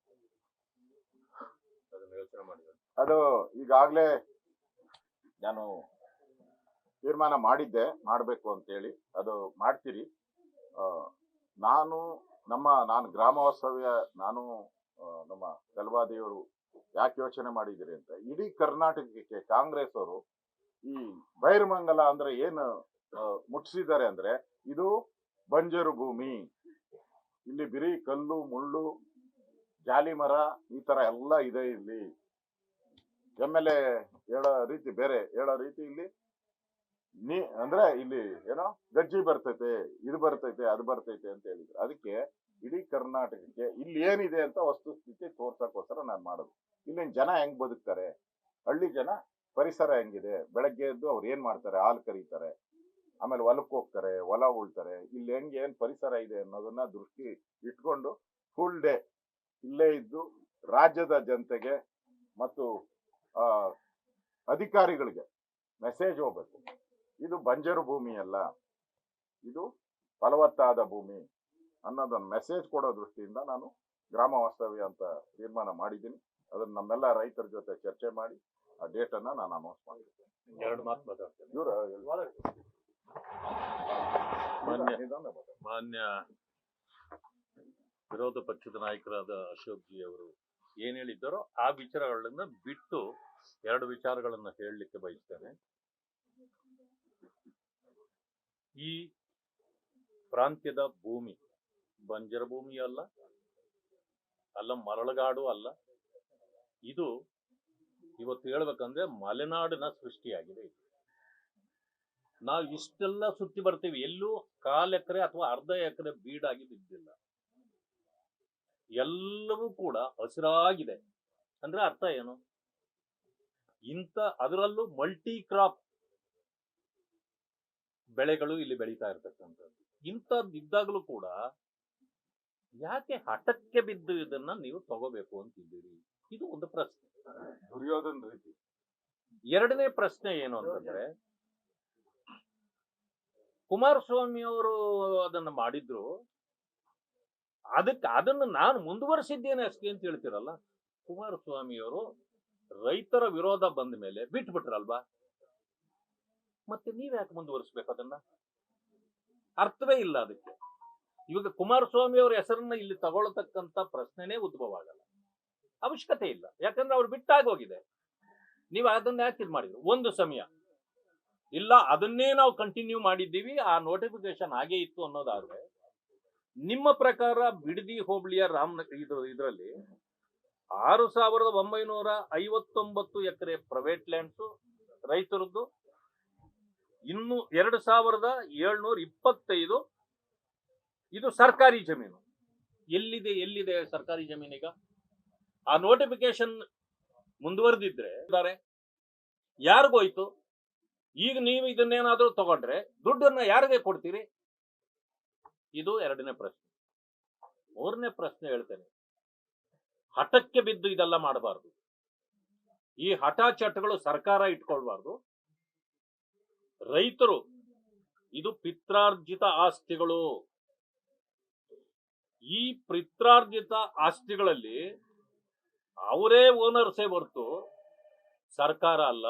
ಅದನ್ನ ಯೋಚನೆ ಮಾಡಿದ್ದಾರೆ. ಅದು ಈಗಾಗಲೇ ನಾನು ತೀರ್ಮಾನ ಮಾಡಿದ್ದೆ, ಮಾಡಬೇಕು ಅಂತೇಳಿ. ಅದು ಮಾಡ್ತೀರಿ. ನಾನು ಗ್ರಾಮ ವಾಸ್ತವ್ಯ, ನಾನು ನಮ್ಮ ಕಲ್ವಾದಿಯವರು ಯಾಕೆ ಯೋಚನೆ ಮಾಡಿದ್ದೀರಿ ಅಂತ, ಇಡೀ ಕರ್ನಾಟಕಕ್ಕೆ ಕಾಂಗ್ರೆಸ್ ಅವರು ಈ ಬೈರಮಂಗಲ ಅಂದ್ರೆ ಏನು ಮುಟ್ಟಿಸಿದ್ದಾರೆ ಅಂದ್ರೆ, ಇದು ಬಂಜರು ಭೂಮಿ, ಇಲ್ಲಿ ಬಿರಿ ಕಲ್ಲು ಮುಳ್ಳು ಜಾಲಿ ಮರ ಈ ತರ ಎಲ್ಲ ಇದೆ. ಇಲ್ಲಿ MLA ಹೇಳೋ ರೀತಿ ಬೇರೆ, ಹೇಳೋ ರೀತಿ ಇಲ್ಲಿ ಅಂದ್ರೆ ಇಲ್ಲಿ ಏನೋ ಗಜ್ಜಿ ಬರ್ತೈತೆ, ಇದು ಬರ್ತೈತೆ, ಅದು ಬರ್ತೈತೆ ಅಂತ ಹೇಳಿದ್ರು. ಅದಕ್ಕೆ ಇಡೀ ಕರ್ನಾಟಕಕ್ಕೆ ಇಲ್ಲಿ ಏನಿದೆ ಅಂತ ವಸ್ತುಸ್ಥಿತಿ ತೋರ್ಸಕ್ಕೋಸ್ಕರ ನಾನು ಮಾಡೋದು. ಇಲ್ಲಿನ ಜನ ಹೆಂಗ್ ಬದುಕ್ತಾರೆ, ಹಳ್ಳಿ ಜನ ಪರಿಸರ ಹೆಂಗಿದೆ, ಬೆಳಗ್ಗೆ ಎದ್ದು ಅವ್ರು ಏನ್ ಮಾಡ್ತಾರೆ, ಹಾಲು ಕರೀತಾರೆ, ಆಮೇಲೆ ಹೊಲಕ್ಕೆ ಹೋಗ್ತಾರೆ, ಹೊಲ ಉಳ್ತಾರೆ, ಇಲ್ಲಿ ಹೆಂಗೆ ಏನ್ ಪರಿಸರ ಇದೆ ಅನ್ನೋದನ್ನ ದೃಷ್ಟಿ ಇಟ್ಕೊಂಡು ಫುಲ್ ಡೇ ಇಲ್ಲೇ ಇದ್ದು ರಾಜ್ಯದ ಜನತೆಗೆ ಮತ್ತು ಅಧಿಕಾರಿಗಳಿಗೆ ಮೆಸೇಜ್ ಹೋಗ್ಬೇಕು. ಇದು ಬಂಜರು ಭೂಮಿ ಅಲ್ಲ, ಇದು ಫಲವತ್ತಾದ ಭೂಮಿ ಅನ್ನೋದನ್ನು ಮೆಸೇಜ್ ಕೊಡೋ ದೃಷ್ಟಿಯಿಂದ ನಾನು ಗ್ರಾಮ ವಾಸ್ತವ್ಯ ಅಂತ ತೀರ್ಮಾನ ಮಾಡಿದ್ದೀನಿ. ಅದನ್ನು ನಮ್ಮೆಲ್ಲ ರೈತರ ಜೊತೆ ಚರ್ಚೆ ಮಾಡಿ ಆ ಡೇಟನ್ನು ನಾನು ಅನೌನ್ಸ್ ಮಾಡಿದ್ದೀನಿ. ಎರಡು ಮಾತು ಮಾತಾಡ್ತೇನೆ. ಮಾನ್ಯ ವಿರೋಧ ಪಕ್ಷದ ನಾಯಕರಾದ ಅಶೋಕ್ ಜಿ ಅವರು ಏನ್ ಹೇಳಿದ್ದಾರೋ ಆ ವಿಚಾರಗಳನ್ನ ಬಿಟ್ಟು ಎರಡು ವಿಚಾರಗಳನ್ನ ಹೇಳಲಿಕ್ಕೆ ಬಯಸ್ತೇನೆ. ಈ ಪ್ರಾಂತ್ಯದ ಭೂಮಿ ಬಂಜರ ಭೂಮಿ ಅಲ್ಲ, ಮರಳುಗಾಡು ಅಲ್ಲ. ಇದು ಇವತ್ತು ಹೇಳ್ಬೇಕಂದ್ರೆ ಮಲೆನಾಡಿನ ಸೃಷ್ಟಿಯಾಗಿದೆ. ನಾವು ಇಷ್ಟೆಲ್ಲ ಸುತ್ತಿ ಬರ್ತೀವಿ, ಎಲ್ಲೂ 1/4 ಎಕರೆ ಅಥವಾ ಅರ್ಧ ಎಕರೆ ಬೀಡಾಗಿ ಬಿದ್ದಿಲ್ಲ. ಎಲ್ಲವೂ ಕೂಡ ಹಸಿರಾಗಿದೆ. ಅಂದ್ರೆ ಅರ್ಥ ಏನು? ಅದರಲ್ಲೂ ಮಲ್ಟಿ ಕ್ರಾಪ್ ಬೆಳೆಗಳು ಇಲ್ಲಿ ಬೆಳೀತಾ ಇರ್ತಕ್ಕಂಥದ್ದು. ಇಂಥದ್ದಿದ್ದಾಗಲೂ ಕೂಡ ಯಾಕೆ ಹಠಕ್ಕೆ ಬಿದ್ದು ಇದನ್ನ ನೀವು ತಗೋಬೇಕು ಅಂತಿದ್ದೀರಿ? ಇದು ಒಂದು ಪ್ರಶ್ನೆ, ದುರ್ಯೋಧನ ರೀತಿ. ಎರಡನೇ ಪ್ರಶ್ನೆ ಏನು ಅಂತಂದ್ರೆ, ಕುಮಾರಸ್ವಾಮಿ ಅವರು ಅದನ್ನ ಮಾಡಿದ್ರು, ಅದನ್ನು ನಾನು ಮುಂದುವರಿಸಿದ್ದೇನೆ ಅಷ್ಟೇ ಅಂತ ಹೇಳ್ತಿರಲ್ಲ. ಕುಮಾರಸ್ವಾಮಿ ಅವರು ರೈತರ ವಿರೋಧ ಬಂದ ಮೇಲೆ ಬಿಟ್ಬಿಟ್ರಲ್ವಾ? ಮತ್ತೆ ನೀವ್ ಯಾಕೆ ಮುಂದುವರಿಸ್ಬೇಕು ಅದನ್ನ? ಅರ್ಥವೇ ಇಲ್ಲ ಅದಕ್ಕೆ. ಇವಾಗ ಕುಮಾರಸ್ವಾಮಿ ಅವರ ಹೆಸರನ್ನ ಇಲ್ಲಿ ತಗೊಳ್ತಕ್ಕಂತ ಪ್ರಶ್ನೆನೇ ಉದ್ಭವ ಆಗಲ್ಲ, ಅವಶ್ಯಕತೆ ಇಲ್ಲ. ಯಾಕಂದ್ರೆ ಅವ್ರು ಬಿಟ್ಟಾಗೋಗಿದೆ. ನೀವು ಅದನ್ನ ಯಾಕೆ ಇದು ಮಾಡಿದ್ರು? ಒಂದು ಸಮಯ ಇಲ್ಲ, ಅದನ್ನೇ ನಾವು ಕಂಟಿನ್ಯೂ ಮಾಡಿದ್ದೀವಿ, ಆ ನೋಟಿಫಿಕೇಶನ್ ಹಾಗೆ ಇತ್ತು ಅನ್ನೋದಾದ್ರೆ, ನಿಮ್ಮ ಪ್ರಕಾರ ಬಿಡದಿ ಹೋಬಳಿಯ ಇದರಲ್ಲಿ 6,959 ಎಕರೆ ಪ್ರೈವೇಟ್ ಲ್ಯಾಂಡ್ಸು ರೈತರದ್ದು, ಇನ್ನು 2,725 ಇದು ಸರ್ಕಾರಿ ಜಮೀನು. ಎಲ್ಲಿದೆ ಸರ್ಕಾರಿ ಜಮೀನೀಗ? ಆ ನೋಟಿಫಿಕೇಶನ್ ಮುಂದುವರೆದಿದ್ರೆ ಯಾರಿಗೋಯ್ತು? ಈಗ ನೀವು ಇದನ್ನೇನಾದ್ರೂ ತಗೊಂಡ್ರೆ ದುಡ್ಡನ್ನ ಯಾರಿಗೆ ಕೊಡ್ತೀರಿ? ಇದು ಎರಡನೇ ಪ್ರಶ್ನೆ. ಮೂರನೇ ಪ್ರಶ್ನೆ ಹೇಳ್ತೇನೆ, ಹಠಕ್ಕೆ ಬಿದ್ದು ಇದೆಲ್ಲ ಮಾಡಬಾರ್ದು. ಈ ಹಠ ಚಟಗಳು ಸರ್ಕಾರ ಇಟ್ಕೊಳ್ಬಾರ್ದು. ರೈತರು ಇದು ಪಿತ್ರಾರ್ಜಿತ ಆಸ್ತಿಗಳು. ಈ ಪಿತ್ರಾರ್ಜಿತ ಆಸ್ತಿಗಳಲ್ಲಿ ಅವರೇ ಓನರ್ಸೇ ಹೊರತು ಸರ್ಕಾರ ಅಲ್ಲ.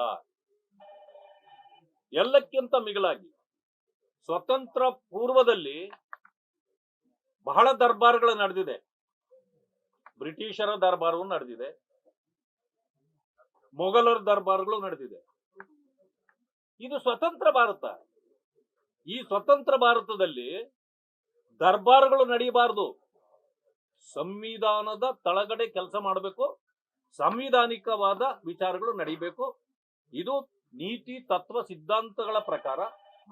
ಎಲ್ಲಕ್ಕಿಂತ ಮಿಗಿಲಾಗಿ ಸ್ವತಂತ್ರ ಪೂರ್ವದಲ್ಲಿ ಬಹಳ ದರ್ಬಾರ್ಗಳು ನಡೆದಿದೆ. ಬ್ರಿಟಿಷರ ದರ್ಬಾರವು ನಡೆದಿದೆ, ಮೊಘಲರ ದರ್ಬಾರ್ಗಳು ನಡೆದಿದೆ. ಇದು ಸ್ವತಂತ್ರ ಭಾರತ. ಈ ಸ್ವತಂತ್ರ ಭಾರತದಲ್ಲಿ ದರ್ಬಾರ್ಗಳು ನಡೆಯಬಾರದು. ಸಂವಿಧಾನದ ತಳಗಡೆ ಕೆಲಸ ಮಾಡಬೇಕು, ಸಂವಿಧಾನಿಕವಾದ ವಿಚಾರಗಳು ನಡೀಬೇಕು. ಇದು ನೀತಿ ತತ್ವ ಸಿದ್ಧಾಂತಗಳ ಪ್ರಕಾರ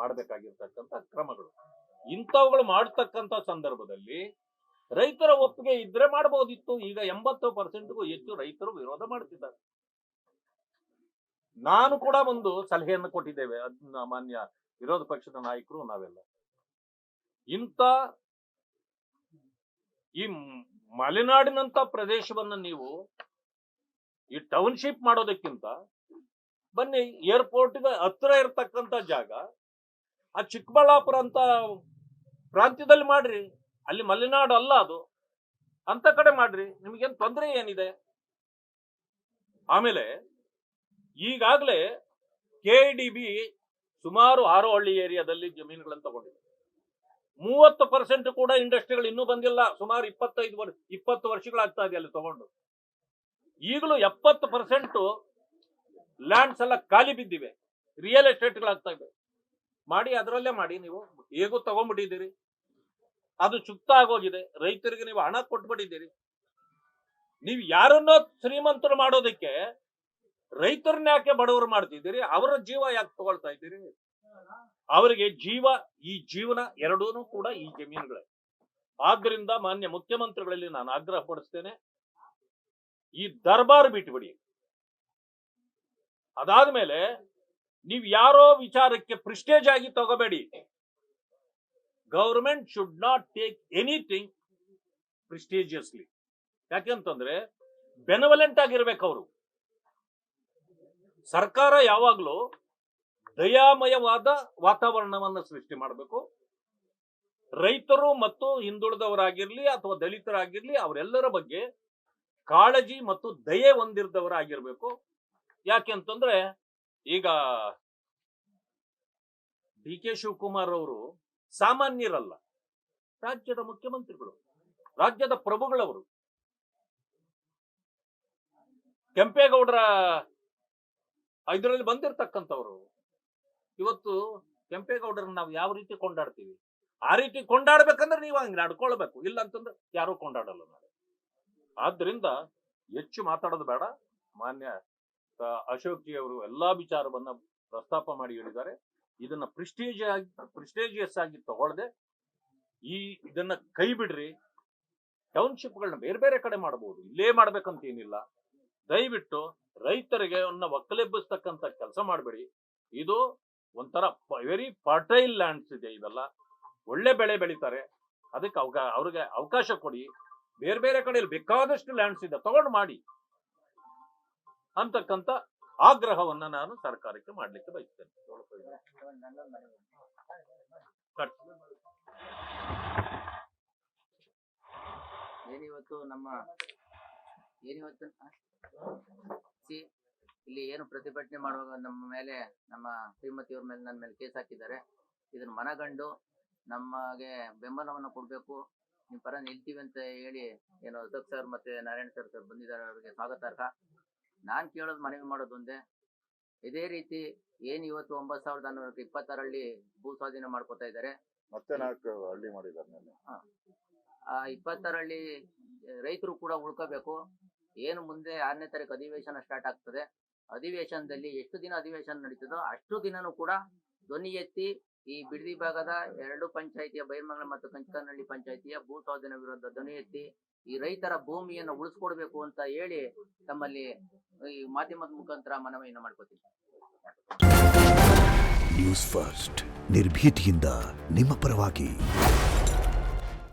ಮಾಡಬೇಕಾಗಿರ್ತಕ್ಕಂಥ ಕ್ರಮಗಳು. ಇಂಥವುಗಳು ಮಾಡತಕ್ಕಂಥ ಸಂದರ್ಭದಲ್ಲಿ ರೈತರ ಒಪ್ಪಿಗೆ ಇದ್ರೆ ಮಾಡಬಹುದಿತ್ತು. ಈಗ 80%ಗೂ ಹೆಚ್ಚು ರೈತರು ವಿರೋಧ ಮಾಡ್ತಿದ್ದಾರೆ. ನಾನು ಕೂಡ ಒಂದು ಸಲಹೆಯನ್ನು ಕೊಟ್ಟಿದ್ದೇವೆ, ಅದನ್ನ ಮಾನ್ಯ ವಿರೋಧ ಪಕ್ಷದ ನಾಯಕರು ನಾವೆಲ್ಲ. ಈ ಮಲೆನಾಡಿನಂತ ಪ್ರದೇಶವನ್ನ ನೀವು ಈ ಟೌನ್ಶಿಪ್ ಮಾಡೋದಕ್ಕಿಂತ ಬನ್ನಿ ಏರ್ಪೋರ್ಟ್ಗೆ ಹತ್ರ ಇರತಕ್ಕಂತ ಜಾಗ, ಆ ಚಿಕ್ಕಬಳ್ಳಾಪುರ ಅಂತ ಪ್ರಾಂತ್ಯದಲ್ಲಿ ಮಾಡ್ರಿ. ಅಲ್ಲಿ ಮಲೆನಾಡು ಅಲ್ಲ ಅದು, ಅಂತ ಕಡೆ ಮಾಡ್ರಿ, ನಿಮ್ಗೇನ್ ತೊಂದರೆ ಏನಿದೆ? ಆಮೇಲೆ ಈಗಾಗಲೇ KIDB ಸುಮಾರು ಹಾರೋಹಳ್ಳಿ ಏರಿಯಾದಲ್ಲಿ ಜಮೀನುಗಳನ್ನು ತಗೊಂಡಿದೆ. 30% ಕೂಡ ಇಂಡಸ್ಟ್ರಿಗಳು ಇನ್ನೂ ಬಂದಿಲ್ಲ. ಸುಮಾರು 20 ವರ್ಷಗಳಾಗ್ತಾ ಇದೆ ಅಲ್ಲಿ ತಗೊಂಡು. ಈಗಲೂ 70% ಲ್ಯಾಂಡ್ಸ್ ಎಲ್ಲ ಖಾಲಿ ಬಿದ್ದಿವೆ, ರಿಯಲ್ ಎಸ್ಟೇಟ್ಗಳಾಗ್ತಾ ಇವೆ. ಮಾಡಿ, ಅದರಲ್ಲೇ ಮಾಡಿ. ನೀವು ಹೇಗೂ ತಗೊಂಡ್ಬಿಟ್ಟಿದ್ದೀರಿ, ಅದು ಚುಕ್ತ ಆಗೋಗಿದೆ. ರೈತರಿಗೆ ನೀವು ಹಣ ಕೊಟ್ಬಿಟ್ಟಿದ್ದೀರಿ. ನೀವು ಯಾರನ್ನೋ ಶ್ರೀಮಂತರು ಮಾಡೋದಕ್ಕೆ ರೈತರನ್ನ ಯಾಕೆ ಬಡವರು ಮಾಡ್ತಿದ್ದೀರಿ? ಅವರ ಜೀವ ಯಾಕೆ ತಗೊಳ್ತಾ ಇದ್ದೀರಿ? ಅವರಿಗೆ ಈ ಜೀವನ ಎರಡೂ ಕೂಡ ಈ ಜಮೀನುಗಳೇ. ಆದ್ರಿಂದ ಮಾನ್ಯ ಮುಖ್ಯಮಂತ್ರಿಗಳಲ್ಲಿ ನಾನು ಆಗ್ರಹ ಪಡಿಸ್ತೇನೆ, ಈ ದರ್ಬಾರ್ ಬಿಟ್ಬಿಡಿ. ಅದಾದ್ಮೇಲೆ ನೀವು ಯಾರೋ ವಿಚಾರಕ್ಕೆ ಪ್ರಿಸ್ಟೇಜ್ ಆಗಿ ತಗೋಬೇಡಿ. Government should not take anything prestigiously. ಯಾಕೆಂತಂದ್ರೆ ಬೆನವಲೆಂಟ್ ಆಗಿರ್ಬೇಕು ಅವರು. ಸರ್ಕಾರ ಯಾವಾಗ್ಲೂ ದಯಾಮಯವಾದ ವಾತಾವರಣವನ್ನು ಸೃಷ್ಟಿ ಮಾಡಬೇಕು. ರೈತರು ಮತ್ತು ಹಿಂದುಳಿದವರಾಗಿರ್ಲಿ ಅಥವಾ ದಲಿತರಾಗಿರ್ಲಿ ಅವರೆಲ್ಲರ ಬಗ್ಗೆ ಕಾಳಜಿ ಮತ್ತು ದಯೆ ಹೊಂದಿರದವರಾಗಿರ್ಬೇಕು. ಯಾಕೆ ಅಂತಂದ್ರೆ ಈಗ ಡಿ ಕೆ ಶಿವಕುಮಾರ್ ಅವರು ಸಾಮಾನ್ಯರಲ್ಲ, ರಾಜ್ಯದ ಮುಖ್ಯಮಂತ್ರಿಗಳು, ರಾಜ್ಯದ ಪ್ರಭುಗಳವರು. ಕೆಂಪೇಗೌಡರ ಇದರಲ್ಲಿ ಬಂದಿರತಕ್ಕಂಥವ್ರು. ಇವತ್ತು ಕೆಂಪೇಗೌಡರನ್ನ ನಾವು ಯಾವ ರೀತಿ ಕೊಂಡಾಡ್ತೀವಿ ಆ ರೀತಿ ಕೊಂಡಾಡ್ಬೇಕಂದ್ರೆ ನೀವು ಹಂಗೆ ನಡ್ಕೊಳ್ಬೇಕು, ಇಲ್ಲ ಅಂತಂದ್ರೆ ಯಾರು ಕೊಂಡಾಡಲ್ಲ ನಾಳೆ. ಆದ್ರಿಂದ ಹೆಚ್ಚು ಮಾತಾಡೋದು ಬೇಡ. ಮಾನ್ಯ ಅಶೋಕ್ ಜಿ ಅವರು ಎಲ್ಲಾ ವಿಚಾರವನ್ನ ಪ್ರಸ್ತಾಪ ಮಾಡಿ ಹೇಳಿದ್ದಾರೆ. ಇದನ್ನ ಪ್ರಿಸ್ಟೇಜಿಯಸ್ ಆಗಿ ತಗೊಳ್ದೆ ಇದನ್ನ ಕೈ ಬಿಡ್ರಿ. ಟೌನ್ಶಿಪ್ಗಳನ್ನ ಬೇರೆ ಬೇರೆ ಕಡೆ ಮಾಡಬಹುದು, ಇಲ್ಲೇ ಮಾಡ್ಬೇಕಂತ ಏನಿಲ್ಲ. ದಯವಿಟ್ಟು ರೈತರಿಗೆ ಒಕ್ಕಲೆಬ್ಬಿಸ್ತಕ್ಕಂಥ ಕೆಲಸ ಮಾಡಬೇಡಿ. ಇದು ಒಂಥರ ವೆರಿ ಫರ್ಟೈಲ್ ಲ್ಯಾಂಡ್ಸ್ ಇದೆ, ಇವೆಲ್ಲ ಒಳ್ಳೆ ಬೆಳೆ ಬೆಳೀತಾರೆ. ಅದಕ್ಕೆ ಅವ್ರಿಗೆ ಅವಕಾಶ ಕೊಡಿ. ಬೇರೆ ಬೇರೆ ಕಡೆಯಲ್ಲಿ ಬೇಕಾದಷ್ಟು ಲ್ಯಾಂಡ್ಸ್ ಇದೆ, ತಗೊಂಡು ಮಾಡಿ ಅಂತಕ್ಕಂಥ ಆಗ್ರಹವನ್ನ ನಾನು ಸರ್ಕಾರಕ್ಕೆ ಮಾಡ್ಲಿಕ್ಕೆ ಬಯಸ್ತೇನೆ. ಇಲ್ಲಿ ಏನು ಪ್ರತಿಭಟನೆ ಮಾಡುವಾಗ ನಮ್ಮ ಮೇಲೆ, ನಮ್ಮ ಶ್ರೀಮತಿಯವ್ರ ಮೇಲೆ, ನನ್ನ ಮೇಲೆ ಕೇಸ್ ಹಾಕಿದ್ದಾರೆ. ಇದನ್ನ ಮನಗಂಡು ನಮಗೆ ಬೆಂಬಲವನ್ನು ಕೊಡಬೇಕು, ನಿಮ್ಮ ಪರ ನಿಲ್ತೀವಿ ಅಂತ ಹೇಳಿ ಏನು ಅಶೋಕ್ ಸರ್ ಮತ್ತೆ ನಾರಾಯಣ ಸರ್ ಬಂದಿದ್ದಾರೆ, ಅವರಿಗೆ ಸ್ವಾಗತಾರ್ಹ. ನಾನು ಕೇಳೋದು, ಮನವಿ ಮಾಡೋದು ಒಂದೇ, ಇದೇ ರೀತಿ ಏನು ಇವತ್ತು 9,426 ಭೂ ಸ್ವಾಧೀನ ಮಾಡ್ಕೋತಾ ಇದ್ದಾರೆ. ಮತ್ತೆ 4 ಹಳ್ಳಿ ಮಾಡಿದ್ದಾರೆ. ಆ 26 ರೈತರು ಕೂಡ ಉಳ್ಕೋಬೇಕು. ಏನು ಮುಂದೆ 6ನೇ ತಾರೀಕು ಅಧಿವೇಶನ ಸ್ಟಾರ್ಟ್ ಆಗ್ತದೆ. ಅಧಿವೇಶನದಲ್ಲಿ ಎಷ್ಟು ದಿನ ಅಧಿವೇಶನ ನಡೀತದೋ ಅಷ್ಟು ದಿನನೂ ಕೂಡ ಧ್ವನಿ ಎತ್ತಿ ಈ ಬಿಡದಿ ಭಾಗದ 2 ಪಂಚಾಯಿತಿಯ, ಬೈರ್ಮಂಗಲ ಮತ್ತು ಕಂಚಕನಹಳ್ಳಿ ಪಂಚಾಯಿತಿಯ ಭೂ ಸ್ವಾಧೀನ ವಿರುದ್ಧ ಧ್ವನಿ ಎತ್ತಿ ಈ ರೈತರ ಭೂಮಿಯನ್ನು ಉಳಿಸ್ಕೊಡ್ಬೇಕು ಅಂತ ಹೇಳಿ ತಮ್ಮಲ್ಲಿ ಈ ಮಾಧ್ಯಮದ ಮುಖಾಂತರ ಮನವಿಯನ್ನು ಮಾಡ್ಕೋತೀನಿ. ನ್ಯೂಸ್ ಫಸ್ಟ್, ನಿರ್ಭೀತಿಯಿಂದ ನಿಮ್ಮ ಪರವಾಗಿ.